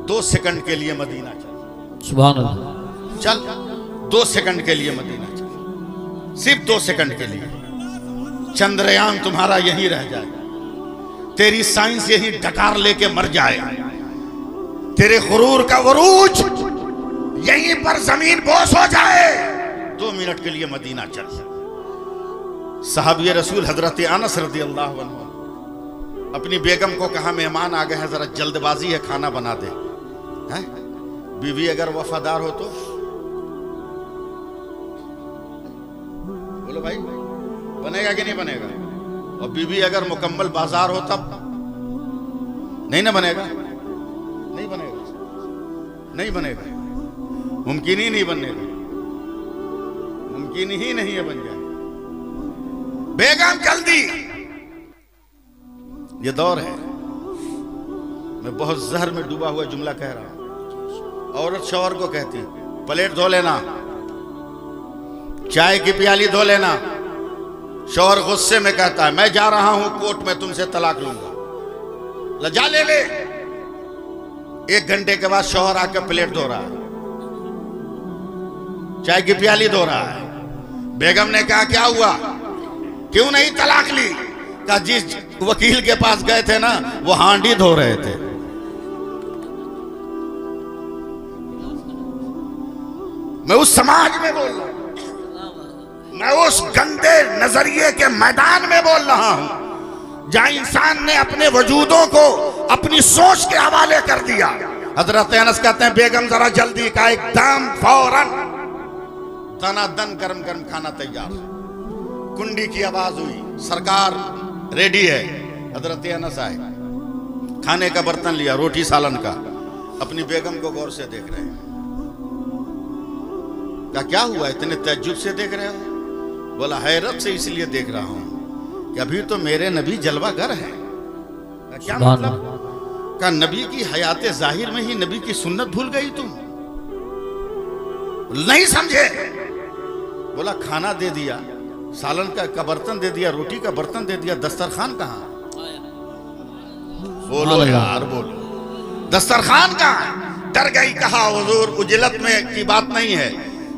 2 सेकंड के लिए मदीना चल। सुभान अल्लाह। चल 2 सेकंड के लिए मदीना चल, सिर्फ 2 सेकंड के लिए। चंद्रयान तुम्हारा यहीं रह जाए, तेरी साइंस यही डकार लेके मर जाए, तेरे गुरूर का वरूज यहीं पर जमीन बोस हो जाए, 2 मिनट के लिए मदीना चल। साहबी रसूल हजरत अनस रज़ियल्लाहु अन्हु अपनी बेगम को कहा मेहमान आ गए हैं, जरा जल्दबाजी है खाना बना दे। हैं? बीवी अगर वफादार हो तो बोलो भाई, बनेगा कि नहीं बनेगा? और बीवी अगर मुकम्मल बाजार हो तब नहीं ना बनेगा, नहीं बनेगा, नहीं बनेगा, मुमकिन ही नहीं बनेगा, मुमकिन ही नहीं है बन जाए। बेगम जल्दी, ये दौर है, मैं बहुत जहर में डूबा हुआ जुमला कह रहा हूं। औरत शौहर को कहती प्लेट धो लेना, चाय की प्याली धो लेना। शौहर गुस्से में कहता है मैं जा रहा हूं कोर्ट में, तुमसे तलाक लूंगा। जा ले ले। 1 घंटे के बाद शौहर आकर प्लेट धो रहा है, चाय की प्याली धो रहा है। बेगम ने कहा क्या हुआ, क्यों नहीं तलाक ली? कहा जिस वकील के पास गए थे ना वो हांडी धो रहे थे। मैं उस समाज में बोल रहा हूं, मैं उस गंदे नजरिए के मैदान में बोल रहा हूं जहां इंसान ने अपने वजूदों को अपनी सोच के हवाले कर दिया। हजरत अनस कहते हैं बेगम जरा जल्दी का, एकदम फौरन दनादन गरम गरम खाना तैयार। कुंडी की आवाज हुई, सरकार रेडी है। हजरत अनस आए, खाने का बर्तन लिया, रोटी सालन का, अपनी बेगम को गौर से देख रहे हैं। क्या हुआ, इतने तज्जुब से देख रहे हो? बोला हैरत से इसलिए देख रहा हूं कि अभी तो मेरे नबी जलवागर हैं। क्या मतलब? का नबी की हयात जाहिर में ही नबी की सुन्नत भूल गई तुम? नहीं समझे? बोला खाना दे दिया, सालन का बर्तन दे दिया, रोटी का बर्तन दे दिया, दस्तरखान कहाँ? बोलो यार बोलो, दस्तरखान कहाँ है? डर गई, कहा हुजूर उजलत में की बात नहीं है,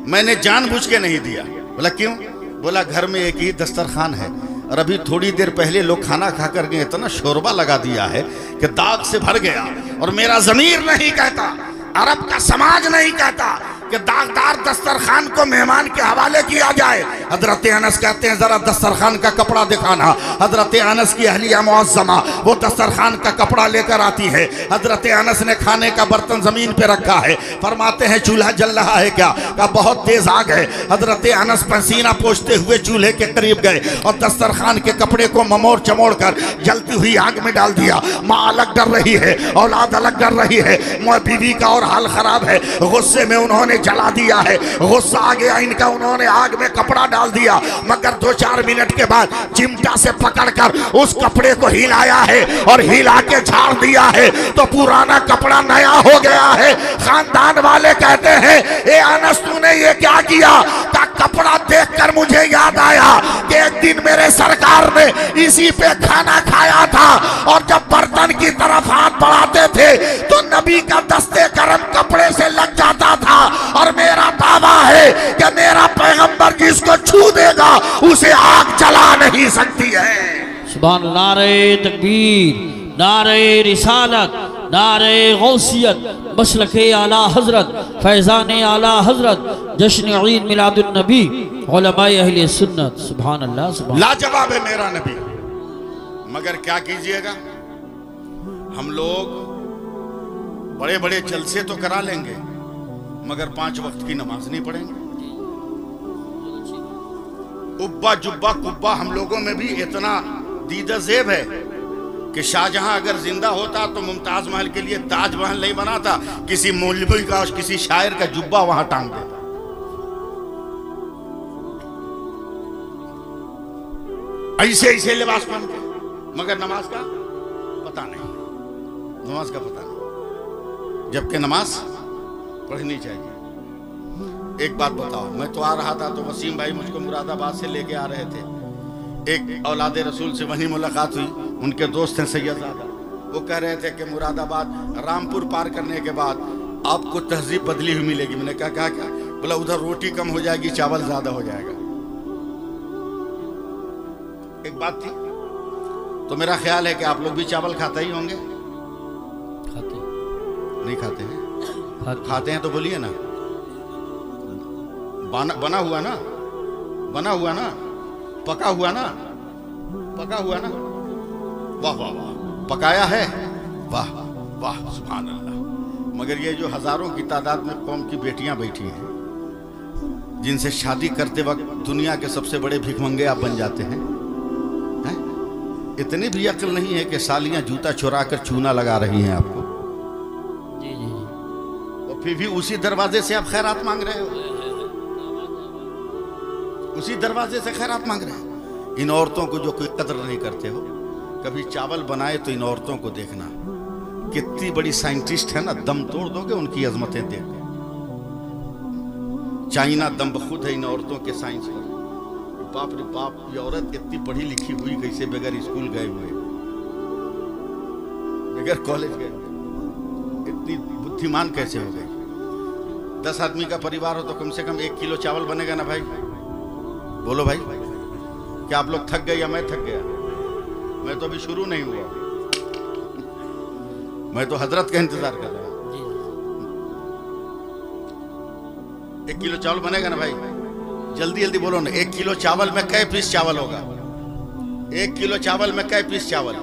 मैंने जानबूझ के नहीं दिया। बोला क्यों? बोला घर में एक ही दस्तरखान है और अभी थोड़ी देर पहले लोग खाना खाकर गए, इतना शोरबा लगा दिया है कि दाग से भर गया और मेरा ज़मीर नहीं कहता, अरब का समाज नहीं कहता कि दागदार दस्तरखान को मेहमान के हवाले किया जाए। हजरत अनस कहते हैं जरा दस्तरखान का कपड़ा दिखाना। हजरत अनस की अहलिया मुअज़्ज़मा वो दस्तरखान का कपड़ा लेकर आती है। हजरत अनस ने खाने का बर्तन जमीन पे रखा है, फरमाते हैं चूल्हा जल रहा है क्या? का बहुत तेज आग है। हजरत अनस पसीना पोंछते हुए चूल्हे के करीब गए और दस्तरखान के कपड़े को ममोड़ चमोड़ कर जलती हुई आग में डाल दिया। माँ अलग डर रही है, औलाद अलग डर रही है, बीवी का और हाल खराब है। गुस्से में उन्होंने जला दिया है, गुस्सा आ गया इनका, उन्होंने आग में कपड़ा डाल दिया, मगर 2-4 मिनट के बाद चिमटा से पकड़कर उस कपड़े को हिलाया है और हिला के झाड़ दिया है तो पुराना कपड़ा नया हो गया है। खानदान वाले कहते हैं ए अनस तूने ये क्या किया? का कपड़ा देखकर मुझे याद आया कि एक दिन मेरे सरकार ने इसी पे खाना खाया था और जब बर्तन की तरफ हाथ बढ़ाते थे तो नबी का दस्ते करम कपड़े से लग जाता था और मेरा दावा है कि मेरा पैगंबर जिसको छू देगा उसे आग जला नहीं सकती है। सुभान अल्लाह। नारे तकबीर, नारे रिसालत, नारे गौसियत, मसलके आला हजरत, फैजान आला हजरत, जश्न ईद मिलादुन नबी, उलमाए अहले सुन्नत। सुभान अल्लाह, सुभान। लाजवाब है मेरा नबी। मगर क्या कीजिएगा, हम लोग बड़े बड़े जलसे तो करा लेंगे मगर 5 वक्त की नमाज नहीं पढ़ेंगे। उब्बा जुब्बा कुब्बा हम लोगों में भी इतना दीदा ज़ेब है कि शाहजहां अगर जिंदा होता तो मुमताज महल के लिए ताजमहल नहीं बनाता, किसी मौलवी का और किसी शायर का जुब्बा वहां टांग देता। ऐसे ऐसे लिबास पहन के, मगर नमाज का पता नहीं, नमाज का पता नहीं, जबकि नमाज पढ़नी चाहिए। एक बात बताओ, मैं तो आ रहा था तो वसीम भाई मुझको मुरादाबाद से लेके आ रहे थे, एक औलाद रसूल से वहीं मुलाकात हुई, उनके दोस्त हैं सैयदजादा, वो कह रहे थे कि मुरादाबाद रामपुर पार करने के बाद आपको तहजीब बदली हुई मिलेगी। मैंने कहा क्या? बोला उधर रोटी कम हो जाएगी, चावल ज्यादा हो जाएगा। एक बात थी, तो मेरा ख्याल है कि आप लोग भी चावल खाते ही होंगे। खाते नहीं खाते हैं? खाते हैं तो बोलिए ना। बना हुआ ना, बना हुआ ना, पका हुआ ना, पका हुआ ना, वाह वाह वाह, पकाया है, वाह वाह सुभान अल्लाह। मगर ये जो हजारों की तादाद में कौम की बेटियां बैठी हैं जिनसे शादी करते वक्त दुनिया के सबसे बड़े भिखमंगे आप बन जाते हैं, इतनी भी अक्ल नहीं है कि सालियां जूता चुरा कर चूना लगा रही हैं आपको। जी जी। और फिर भी उसी दरवाजे से आप खैरात मांग रहे हो, उसी दरवाजे से खैरात मांग रहे हो। इन औरतों को जो कोई कदर नहीं करते हो, कभी चावल बनाए तो इन औरतों को देखना कितनी बड़ी साइंटिस्ट है ना, दम तोड़ दोगे उनकी अजमतें देख। चाइना दम बखुद है इन औरतों के साइंस पर। बाप रे बाप, ये औरत इतनी पढ़ी लिखी हुई कैसे बगैर स्कूल गए हुए, बगैर कॉलेज गए, इतनी बुद्धिमान कैसे हो गई? 10 आदमी का परिवार हो तो कम से कम 1 किलो चावल बनेगा ना भाई? बोलो भाई, क्या आप लोग थक गए या मैं थक गया? मैं तो अभी शुरू नहीं हुआ, मैं तो हजरत का इंतजार कर रहा हूं। 1 किलो चावल बनेगा ना भाई? जल्दी जल्दी बोलो ना। 1 किलो चावल में कै पीस चावल होगा? 1 किलो चावल में कै पीस चावल?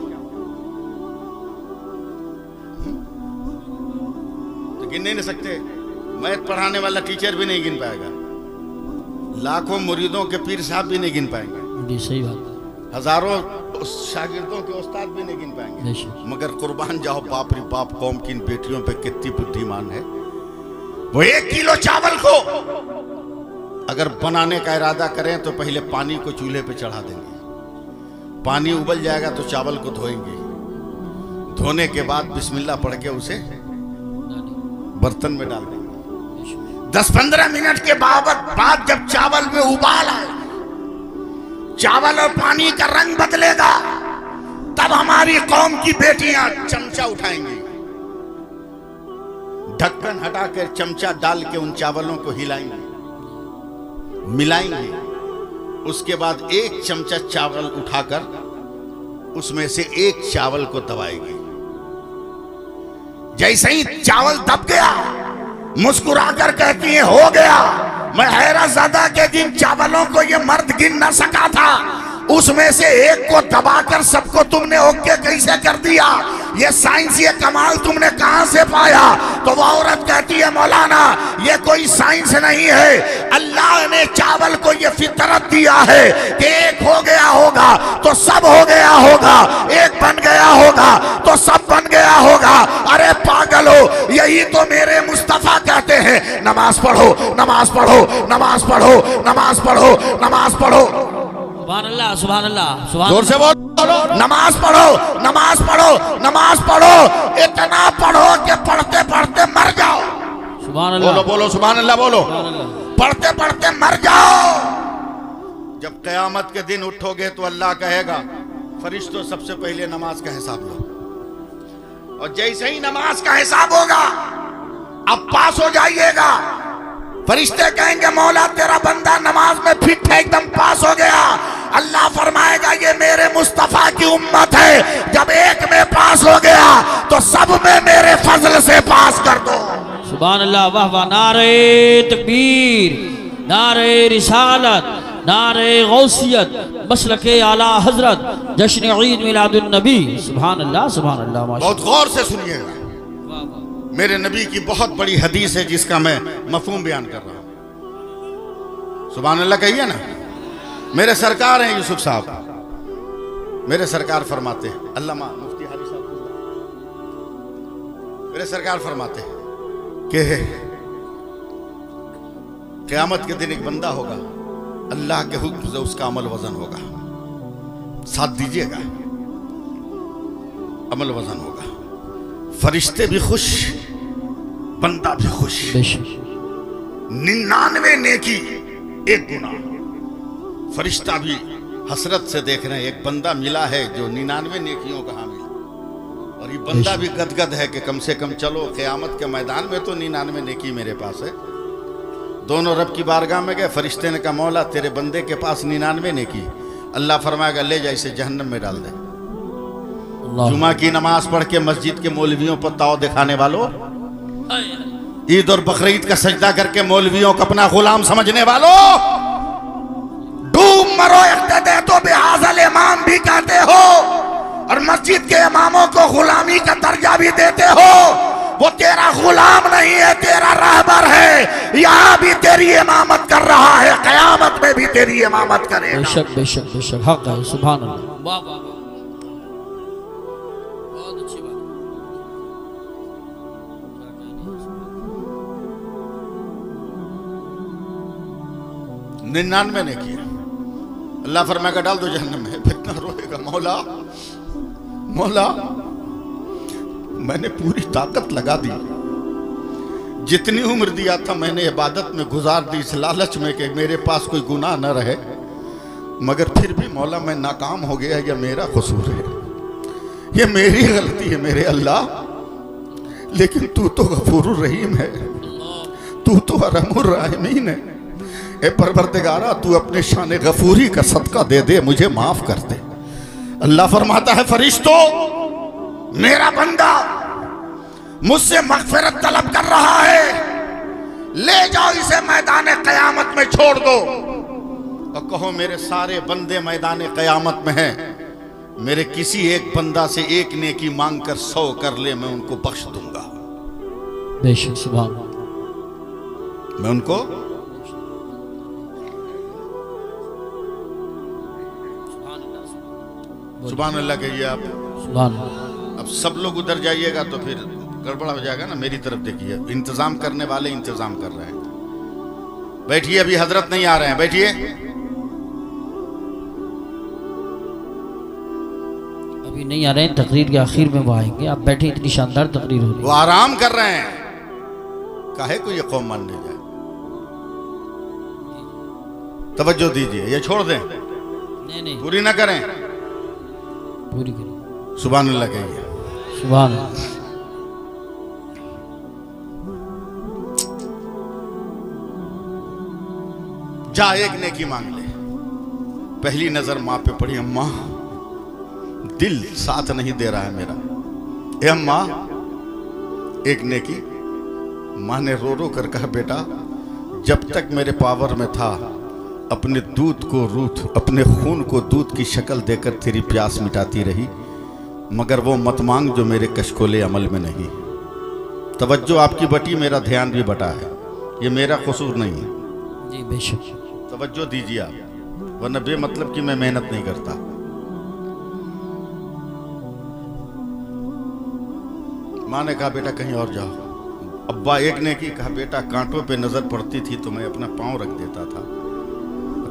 तो गिन नहीं सकते। मैथ पढ़ाने वाला टीचर भी नहीं गिन पाएगा, लाखों मुरीदों के पीर साहब भी नहीं गिन पाएंगे। सही बात है। हजारों शागिर्दों के उस्ताद भी नहीं गिन पाएंगे। मगर कुर्बान जाओ, बाप रे बाप, कौम की इन बेटियों पे कितनी बुद्धिमान है। वो 1 किलो चावल को अगर बनाने का इरादा करें तो पहले पानी को चूल्हे पे चढ़ा देंगे, पानी उबल जाएगा तो चावल को धोएंगे, धोने के बाद बिस्मिल्लाह पढ़ के उसे बर्तन में डाल देंगे, 10-15 मिनट के बाद जब चावल में उबाल आए, चावल और पानी का रंग बदलेगा, तब हमारी कौम की बेटियां चमचा उठाएंगी, ढक्कन हटाकर चमचा डाल के उन चावलों को हिलाएंगे, मिलाएंगे। उसके बाद एक चमचा चावल उठाकर उसमें से एक चावल को दबाएगी। जैसे ही चावल दब गया, मुस्कुराकर कहती है हो गया। मैं हैरतज़दा के जिन चावलों को ये मर्द गिन न सका था, उसमें से एक को दबाकर सबको तुमने ओके कैसे कर दिया? ये साइंस, ये कमाल तुमने कहां से पाया? तो वो औरत कहती है मौलाना ये कोई साइंस नहीं है, अल्लाह ने चावल को ये फितरत दिया है कि एक हो गया होगा तो सब हो गया होगा, एक बन गया होगा तो सब बन गया होगा। अरे पागलो, यही तो मेरे मुस्तफा कहते हैं, नमाज पढ़ो, नमाज पढ़ो, नमाज पढ़ो, नमाज पढ़ो, नमाज पढ़ो। सुभान अल्लाह, सुभान अल्लाह, सुभान जोर से बोलो, नमाज पढ़ो, नमाज पढ़ो, नमाज पढ़ो, इतना पढ़ो कि पढ़ते पढ़ते मर जाओ। सुभान अल्लाह, बोलो बोलो सुभान अल्लाह, बोलो, पढ़ते पढ़ते मर जाओ। जब क़यामत के दिन उठोगे तो अल्लाह कहेगा फरिश्तों सबसे पहले नमाज का हिसाब लो, और जैसे ही नमाज का हिसाब होगा अब पास हो जाइएगा। फरिश्ते कहेंगे मौला तेरा बंदा नमाज में फिट है, एकदम पास हो गया। अल्लाह फरमाएगा ये मेरे मुस्तफा की उम्मत है, जब एक में पास हो गया तो सब में मेरे फजल से पास कर दो। सुभान अल्लाह, वाह वाह, नारे तकबीर, नारे रिसालत, नारे गौसियत, मसलके आला हजरत, जश्न ईद मिलादुन नबी। सुभान अल्लाह, सुभान अल्लाह। बहुत गौर से सुनिएगा, मेरे नबी की बहुत बड़ी हदीस है जिसका मैं मफहूम बयान कर रहा हूं। सुभान अल्लाह कहिए ना। मेरे सरकार हैं यूसुफ साहब, मेरे सरकार फरमाते हैं, अल्लामा मुफ्ती हाजी साहब, मेरे सरकार फरमाते हैं कि क़यामत के दिन एक बंदा होगा, अल्लाह के हुक्म से उसका अमल वजन होगा। साथ दीजिएगा, अमल वजन होगा, फरिश्ते भी खुश, बंदा भी खुश। 99 नेकी, एक गुनाह। फरिश्ता भी हसरत से देख रहे हैं, एक बंदा मिला है जो 99 नेकियों का हामिल, और ये बंदा भी गदगद है कि कम से कम चलो क़यामत के मैदान में तो 99 नेकी मेरे पास है। दोनों रब की बारगाह में गए, फरिश्ते ने कहा मौला तेरे बंदे के पास 99 नेकी। अल्लाह फरमाएगा ले जा इसे जहन्नम में डाल दे। जुमा की नमाज पढ़ के मस्जिद के मौलवियों पर ताव दिखाने वालों, ईद और बकरीद का सजदा करके मौलवियों को अपना गुलाम समझने वालों, डूब मरो इख्तिदा तो बेहाज़ल इमाम भी कहते हो, और मस्जिद के इमामों को गुलामी का दर्जा भी देते हो। वो तेरा गुलाम नहीं है, तेरा रहबर है। यहाँ भी तेरी इमामत कर रहा है, क़यामत में भी तेरी इमामत करेगा। बेशक बेशक बेशक, हक है। सुभान अल्लाह, वाह वाह, बहुत अच्छी बात। 99 ने किया, अल्लाह फरमाएगा डाल दो जहन्नम में। फितना रोएगा मौला मौला मैंने पूरी ताकत लगा दी, जितनी उम्र दिया था मैंने इबादत में गुजार दी, इस लालच में कि मेरे पास कोई गुनाह न रहे, मगर फिर भी मौला मैं नाकाम हो गया, यह मेरा कसूर है, ये मेरी गलती है मेरे अल्लाह। लेकिन तू तो गफूरुर रहीम है, तू तो अरहमुर राहिमीन है। ए परवरदिगारा तू अपने शान गफूरी का सदका दे दे, मुझे माफ कर दे। अल्लाह फरमाता है फरिश्तों मेरा बंदा मुझसे मगफिरत तलब कर रहा है, ले जाओ इसे मैदान क़यामत में छोड़ दो, और कहो मेरे सारे बंदे मैदान क़यामत में हैं, मेरे किसी एक बंदा से एक नेकी मांग कर 100 कर ले, मैं उनको बख्श दूंगा। बेशक, सुभान, मैं उनको सुभान अल्लाह कहिए आप। सुभान। अब सब लोग उधर जाइएगा तो फिर गड़बड़ हो जाएगा ना, मेरी तरफ देखिए, इंतजाम करने वाले इंतजाम कर रहे हैं। बैठिए, अभी हजरत नहीं आ रहे हैं, बैठिए। अभी नहीं आ रहे हैं, तकरीर के आखिर में वो आएंगे। आप बैठे, इतनी शानदार तकरीर हो रही है। वो आराम कर रहे हैं, काहे को ये कौम मानने जाए। तवज्जो दीजिए, ये छोड़ दें, नहीं पूरी ना करें, पूरी करिए। सुभान अल्लाह कहिए। सुभान अल्लाह। जा एक नेकी मांग ले। पहली नजर माँ पे पड़ी, अम्मा दिल साथ नहीं दे रहा है मेरा। ए अम्मा, एक नेकी। माँ ने रो रो कर कहा, बेटा जब तक मेरे पावर में था अपने दूध को रूथ, अपने खून को दूध की शक्ल देकर तेरी प्यास मिटाती रही, मगर वो मत मांग जो मेरे कशकोले अमल में नहीं। तवज्जो आपकी बटी, मेरा ध्यान भी बटा है, ये मेरा कसूर नहीं है। जी बेशक। तवज्जो दीजिए आप, वरना बेमतलब की मैं मेहनत नहीं करता। माँ ने कहा, बेटा कहीं और जाओ। अब्बा एक ने की कहा, बेटा कांटों पे नजर पड़ती थी तो मैं अपना पांव रख देता था,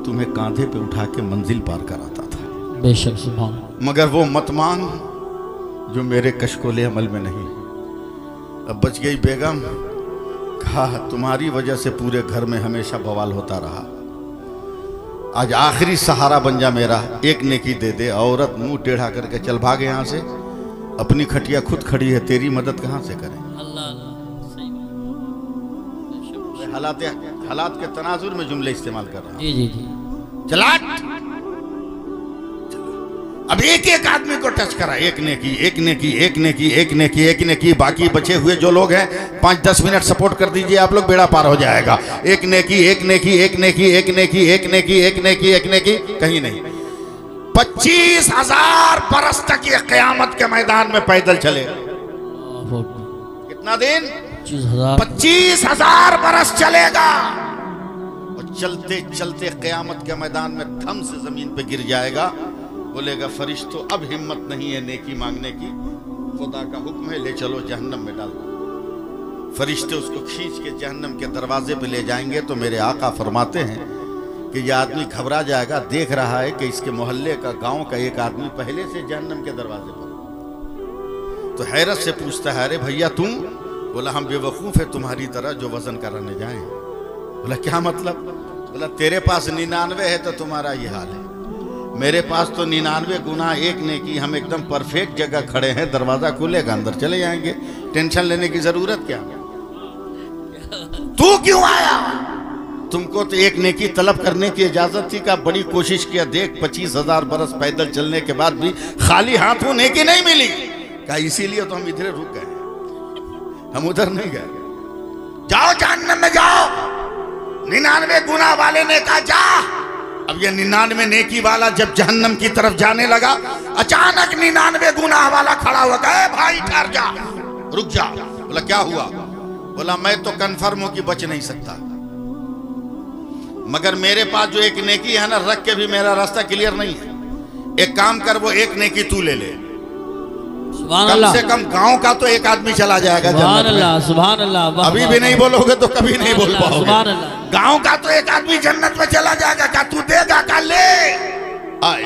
तुम्हें कांधे पे उठा के मंजिल पार कराता था। बेशक। सुभान। मगर वो मत मांग जो मेरे कशकोले अमल में नहीं। अब बच गई बेगम। कहा, तुम्हारी वजह से पूरे घर में हमेशा बवाल होता रहा, आज आखिरी सहारा बन जा मेरा, एक नेकी दे दे। औरत मुंह टेढ़ा करके चल भागे यहाँ से, अपनी खटिया खुद खड़ी है, तेरी मदद कहाँ से करें। हालात के तनाजुर में जुमले इस्तेमाल कर रहा हूं। जी जी जी। चलाट। अब एक एक आदमी को टच करा, एक नेकी, एक नेकी, एक नेकी, एक नेकी, एक नेकी। बाकी बचे हुए जो लोग हैं 5-10 मिनट सपोर्ट कर दीजिए, आप लोग बेड़ा पार हो जाएगा। एक नेकी, एक नेकी, एक नेकी, एक नेकी, एक नेकी, एक नेकी, एक नेकी, कहीं नहीं। 25,000 बरस तक ये क़यामत के मैदान में पैदल चलेगा। कितना दिन? 25,000 बरस चलेगा। और चलते चलते क़यामत के मैदान में थम से जमीन पे गिर जाएगा। बोलेगा, फरिश्तों अब हिम्मत नहीं है नेकी मांगने की, खुदा का हुक्म है, ले चलो जहन्नम में डाल दो। फरिश्ते उसको खींच के जहन्नम के दरवाजे पे ले जाएंगे तो मेरे आका फरमाते हैं कि यह आदमी घबरा जाएगा, देख रहा है कि इसके मोहल्ले का, गांव का एक आदमी पहले से जहन्नम के दरवाजे पर। तो हैरत से पूछता है, अरे भैया तुम? बोला, हम बेवकूफ़ है तुम्हारी तरह जो वजन कराने जाएं। बोला, क्या मतलब? बोला, तेरे पास 99 है तो तुम्हारा ये हाल है, मेरे पास तो 99 गुना एक नेकी। हम एकदम परफेक्ट जगह खड़े हैं, दरवाजा खुलेगा, अंदर चले जाएंगे, टेंशन लेने की जरूरत क्या? तू क्यों आया? तुमको तो एक नेकी तलब करने की इजाजत थी, का बड़ी कोशिश किया, देख 25,000 बरस पैदल चलने के बाद भी खाली हाथों नेकी नहीं मिली। कहा, इसीलिए तो हम इधर रुक गए, हम उधर नहीं गए। जाओ जहन्नम में जाओ। 99 गुना वाले ने कहा, जा। अब ये 99 नेकी वाला जब जहन्नम की तरफ जाने लगा, अचानक 99 गुनाह वाला खड़ा हुआ, कहा, भाई ठहर जा, रुक जा। बोला, क्या हुआ? बोला, मैं तो कन्फर्म हूं कि बच नहीं सकता, मगर मेरे पास जो एक नेकी है ना, रख के भी मेरा रास्ता क्लियर नहीं है। एक काम कर, वो एक नेकी तू ले ले, कम से कम गांव का तो एक आदमी चला जाएगा जन्नत में। सुभान अल्लाह। अभी भी नहीं बोलोगे तो कभी नहीं बोल पाओगे। गांव का तो एक आदमी जन्नत में चला जाएगा। क्या तू देगा? का ले आए,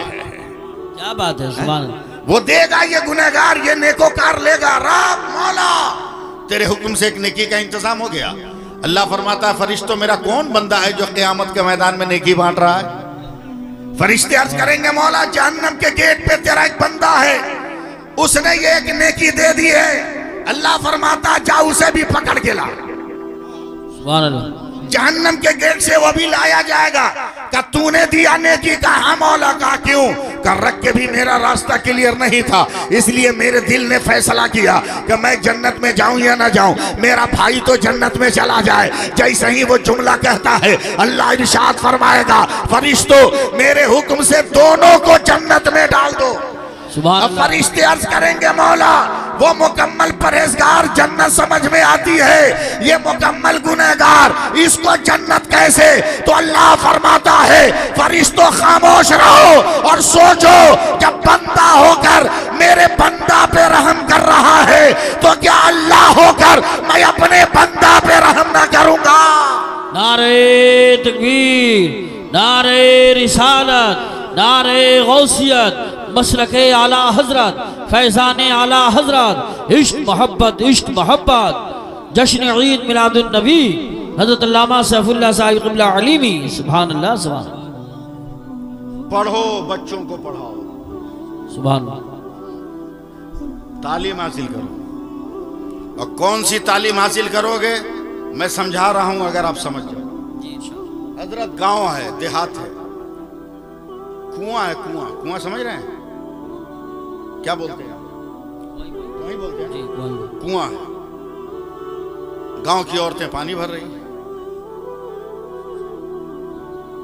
क्या बात है। सुभान अल्लाह। वो देगा, ये गुनहगार, ये नेकोकार लेगा। रब मौला तेरे हुक्म से एक नेकी का इंतजाम हो गया। अल्लाह फरमाता है, फरिश्तों मेरा कौन बंदा है जो क़यामत के मैदान में नेकी बांट रहा है? फरिश्ते अर्ज करेंगे, मौला जहन्नम के गेट पे तेरा एक बंदा है, उसने ये एक नेकी दे दी है। अल्लाह फरमाता, जा उसे भी पकड़ के ला। सुभान अल्लाह। जहन्नम के गेट से वो भी लाया जाएगा। का तूने दिया नेकी? का हाँ मौला। का क्यों? कर रख के भी मेरा रास्ता क्लियर नहीं था, इसलिए मेरे दिल ने फैसला किया कि मैं जन्नत में जाऊं या ना जाऊं, मेरा भाई तो जन्नत में चला जाए। जैसे ही वो जुमला कहता है, अल्लाह इरशाद फरमाएगा, फरिश्तों मेरे हुक्म से दोनों को जन्नत में डाल दो। अब फरिश्ते अर्ज करेंगे, मौला वो मुकम्मल परहेजगार जन्नत समझ में आती है, ये मुकम्मल गुनहगार, इसको जन्नत कैसे? तो अल्लाह फरमाता है, फरिश्तों खामोश रहो और सोचो, जब बंदा होकर मेरे बंदा पे रहम कर रहा है तो क्या अल्लाह होकर मैं अपने बंदा पे रहम ना करूंगा? नारे तकबीर, नारे रिसालत, नारे गौसियत, मसलके आला हजरत, फैज़ाने आला हजरत, इश्क मोहब्बत, इश्क मोहब्बत, जश्न ईद मिलादुन नबी, हजरत अल्लामा सैफुल्लाह साहिब क़िबला अलीमी। सुभान अल्लाह। सुभान अल्लाह। पढ़ो, बच्चों को पढ़ाओ, सुभान अल्लाह, तालीम हासिल करो। और कौन सी तालीम हासिल करोगे मैं समझा रहा हूं, अगर आप समझ जाओ। हजरत गांव है, देहात है, कुआं है, कुआं, कुआं समझ रहे हैं क्या बोलते हैं? कुआं बोलते हैं, कुआं है। गांव की औरतें पानी भर रही हैं।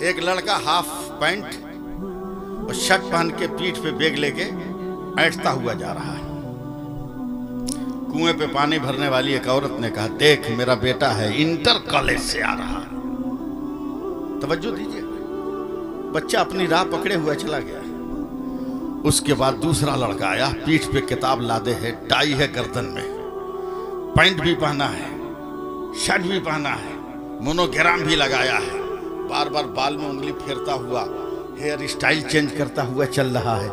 एक लड़का हाफ पैंट और शर्ट पहन के पीठ पे बैग लेके ऐंठता हुआ जा रहा है। कुएं पे पानी भरने वाली एक औरत ने कहा, देख मेरा बेटा है, इंटर कॉलेज से आ रहा है, तवज्जो दीजिए। बच्चा अपनी राह पकड़े हुआ चला गया। उसके बाद दूसरा लड़का आया, पीठ पे किताब लादे है, टाई है गर्दन में, पैंट भी पहना है, शर्ट भी पहना है, मोनोग्राम भी लगाया है, बार बार बाल में उंगली फेरता हुआ, हेयर स्टाइल चेंज करता हुआ चल रहा है।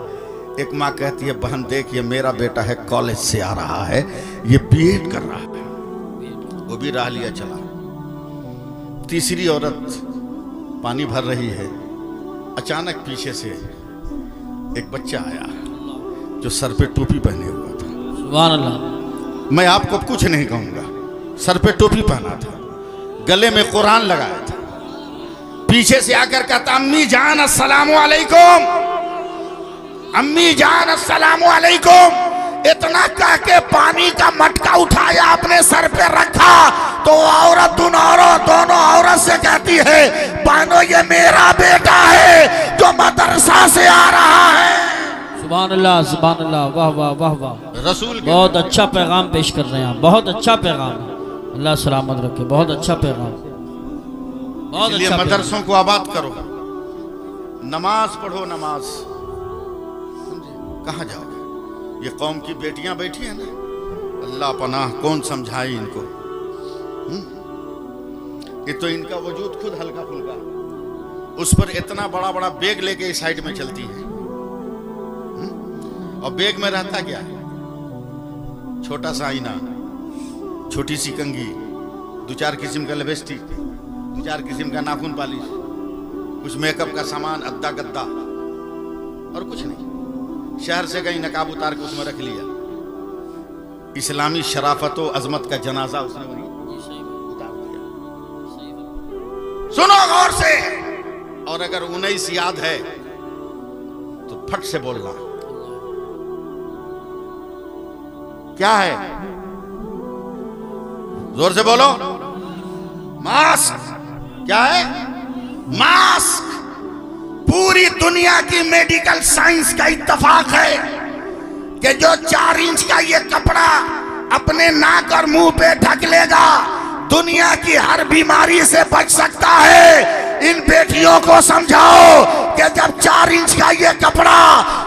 एक माँ कहती है, बहन देख ये मेरा बेटा है, कॉलेज से आ रहा है, ये बीएड कर रहा है। वो भी राह लिया चला। तीसरी औरत पानी भर रही है। अचानक पीछे से एक बच्चा आया जो सर पे टोपी पहने हुआ था। सुभान अल्लाह। मैं आपको कुछ नहीं कहूंगा, सर पे टोपी पहना था, गले में कुरान लगाया था। पीछे से आकर कहता, अम्मी जान अस्सलामु अलैकुम, अम्मी जान अस्सलामु अलैकुम। इतना कह के पानी का मटका उठाया, अपने सर पे रखा, तो औरत दोनों औरत से कहती है, बहनों ये मेरा बेटा है जो मदरसा से आ रहा है। सुभान अल्लाह, सुभान अल्लाह, वाह वाह वाह वाह। रसूल बहुत अच्छा पैगाम पेश कर रहे हैं, बहुत अच्छा पैगाम, अल्लाह सलामत रखे, बहुत अच्छा पैगाम, बहुत इसलिए अच्छा। मदरसों को आबाद करो, नमाज पढ़ो, नमाज। कहाँ जाओगे? ये कौम की बेटियां बैठी हैं ना, अल्लाह पनाह, कौन समझाए इनको? ये तो इनका वजूद खुद हल्का फुल्का, उस पर इतना बड़ा बड़ा बैग लेके इस साइड में चलती है। और बैग में रहता क्या है? छोटा सा आईना, छोटी सी कंघी, 2-4 किस्म का लिपस्टिक, 2-4 किस्म का नाखून पालिश, कुछ मेकअप का सामान, अद्दा गद्दा, और कुछ नहीं। शहर से कहीं नकाब उतार के उसमें रख लिया। इस्लामी शराफत और अजमत का जनाजा उसने वहीं उतार दिया। सुनो गौर से, और अगर 19 याद है तो फट से बोलना। क्या है? जोर से बोलो। मास्क। क्या है? मास्क। पूरी दुनिया की मेडिकल साइंस का इत्तेफाक है कि जो 4 इंच का ये कपड़ा अपने नाक और मुंह पे ढक लेगा, दुनिया की हर बीमारी से बच सकता है। इन बेटियों को समझाओ कि जब 4 इंच का ये कपड़ा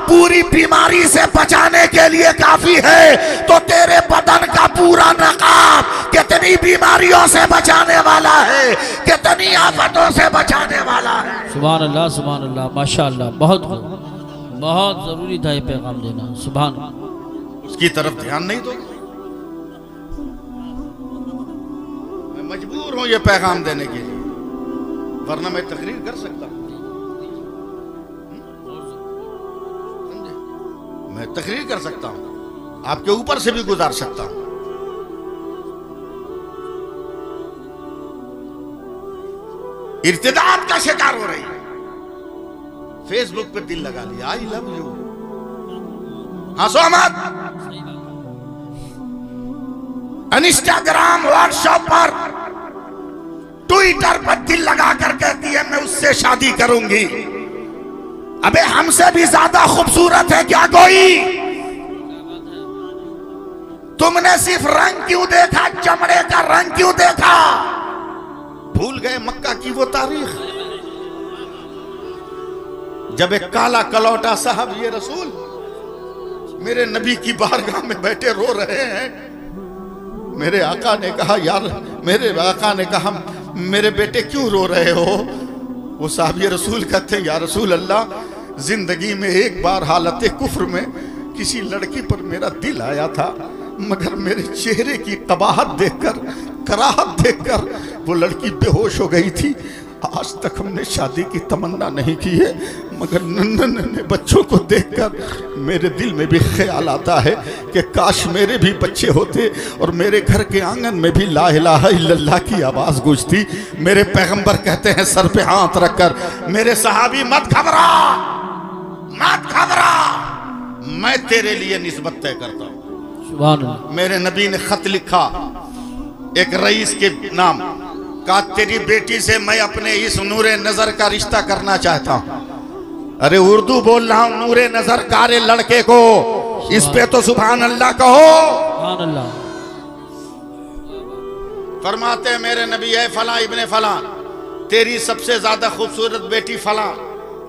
पूरी बीमारी से बचाने के लिए काफी है, तो तेरे बदन का पूरा नकाब कितनी बीमारियों से बचाने वाला है, कितनी आफतों से बचाने वाला है। सुभान अल्लाह, सुभान अल्लाह, माशाअल्लाह। बहुत बहुत जरूरी था ये पैगाम देना। सुभान। उसकी तरफ ध्यान नहीं दोगे? मैं मजबूर हूं ये पैगाम देने के लिए, वरना मैं तकरीर कर सकता हूं। समझे? मैं तकरीर कर सकता हूं, आपके ऊपर से भी गुजार सकता हूं। इर्तिदाद का शिकार हो रही है। फेसबुक पे दिल लगा लिया, आई लव यू, हंसो मत। इंस्टाग्राम, व्हाट्सएप पर, ट्विटर पर दिल लगा कर कहती है मैं उससे शादी करूंगी। अबे हमसे भी ज्यादा खूबसूरत है क्या कोई? तुमने सिर्फ रंग क्यों देखा, चमड़े का रंग क्यों देखा? भूल गए मक्का की वो तारीख जब एक काला कलौटा साहब ये रसूल मेरे नबी की बारगाह में बैठे रो रहे हैं। मेरे आका ने कहा, यार, मेरे आका ने कहा, मेरे बेटे क्यों रो रहे हो? वो साहब ये रसूल कहते, या रसूल अल्लाह, जिंदगी में एक बार हालत कुफ्र में किसी लड़की पर मेरा दिल आया था, मगर मेरे चेहरे की कबाहत देखकर, कराहत देखकर वो लड़की बेहोश हो गई थी। आज तक हमने शादी की तमन्ना नहीं की है, मगर नन्हे बच्चों को देखकर मेरे दिल में भी ख्याल आता है कि काश मेरे भी बच्चे होते और मेरे घर के आंगन में भी ला इलाहा इल्लल्लाह की आवाज़ गूंजती। मेरे पैगंबर कहते हैं सर पे हाथ रखकर, मेरे सहाबी मत घबरा, मत घबरा, मैं तेरे लिए निस्बत तय करता हूँ। सुभान अल्लाह। मेरे नबी ने खत लिखा एक रईस के नाम का, तेरी बेटी से मैं अपने इस नूरे नजर का रिश्ता करना चाहता हूं। अरे उर्दू बोल रहा हूं, नूरे नजर कारे लड़के को, इस पे तो सुभान अल्लाह कहो। सुभान अल्लाह। फरमाते हैं मेरे नबी, है फला इब्ने फला, तेरी सबसे ज्यादा खूबसूरत बेटी फला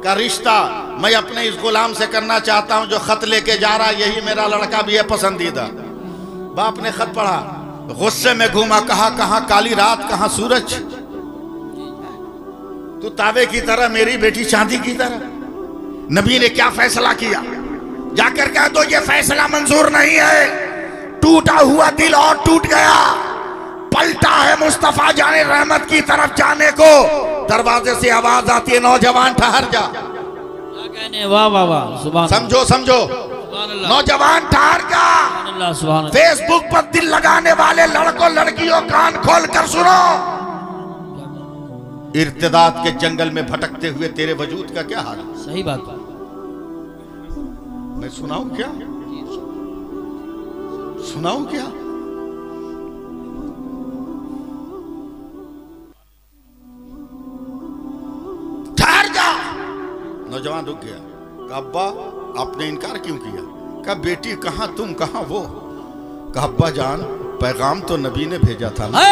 का रिश्ता मैं अपने इस गुलाम से करना चाहता हूं जो खत लेके जा रहा, यही मेरा लड़का भी है पसंदीदा। बाप ने खत पढ़ा, गुस्से में घूमा, कहा कहां काली रात कहां सूरज, तू तावे की तरह मेरी बेटी चांदी की तरह। नबी ने क्या फैसला किया, जाकर कह दो ये फैसला मंजूर नहीं है। टूटा हुआ दिल और टूट गया, पलटा है मुस्तफा जाने रहमत की तरफ जाने को। दरवाजे से आवाज आती है, नौजवान ठहर जा। क्या कहने, वाह वाह वाह, सुभान अल्लाह। समझो समझो, नौजवान ठहर जा। सुभान अल्लाह, सुभान अल्लाह। फेसबुक पर दिल लगाने वाले लड़कों लड़कियों कान खोल कर सुनो, इर्तिदाद के जंगल में भटकते हुए तेरे वजूद का क्या हाल है? सही बात है। मैं सुनाऊं क्या, सुनाऊं क्या? ठहर जा। नौजवान रुक गया, कहा अब्बा आपने इनकार क्यों किया? कहा बेटी कहां तुम कहां वो? कहा अब्बा जान पैगाम तो नबी ने भेजा था ना।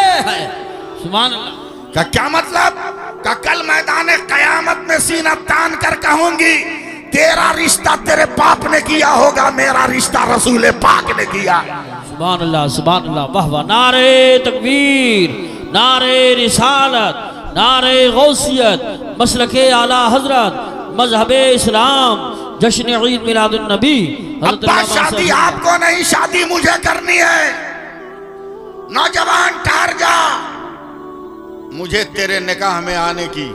सुभान अल्लाह। का क्या मतलब? का कल मैदान कयामत में सीना तान कर कहूंगी तेरा रिश्ता तेरे बाप ने किया होगा, मेरा रिश्ता रसूल पाक ने किया। सुभान अल्लाह, सुभान अल्लाह, वाह वाह। नारे तकबीर, नारे रिसालत, नारे गौसियत, मसलके आला हजरत, मजहबे इस्लाम, जश्न ईद मिलादुन नबी। अब्बा शादी आपको नहीं, शादी मुझे करनी है। नौजवान ठहर जा, मुझे तेरे निकाह में आने की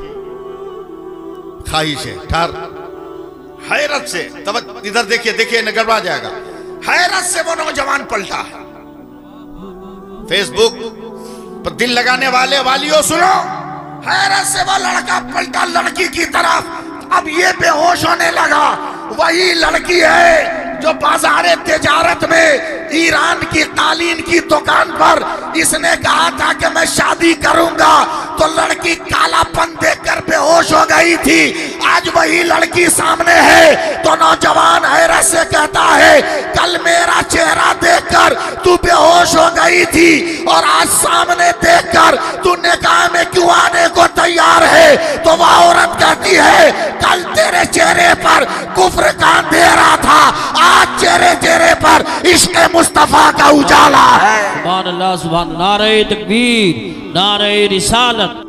ख्वाहिश है। ठहर, हैरत से तब इधर देखिए, देखिए न गड़बड़ा जाएगा। हैरत से वो नौजवान पलटा। फेसबुक पर दिल लगाने वाले वालियों सुनो, हैरत से वो लड़का पलटा लड़की की तरफ। अब ये बेहोश होने लगा, वही लड़की है जो बाजारे तिजारत में ईरान की कालीन की दुकान पर इसने कहा था कि मैं शादी करूंगा, तो लड़की कालापन देखकर बेहोश हो गई थी। आज वही लड़की सामने है, तो नौजवान हैरत से कहता है कल मेरा चेहरा देखकर तू बेहोश हो गई थी और आज सामने देखकर तू निकाह में क्यों आने को तैयार है? तो वह औरत कहती है कल तेरे चेहरे पर कुफ्र का अंधेरा था, आज चेहरे पर इश्क मुस्तफा का उजाला है। सुभान अल्लाह, सुभान। नारे तकबीर, नारे रिसालत,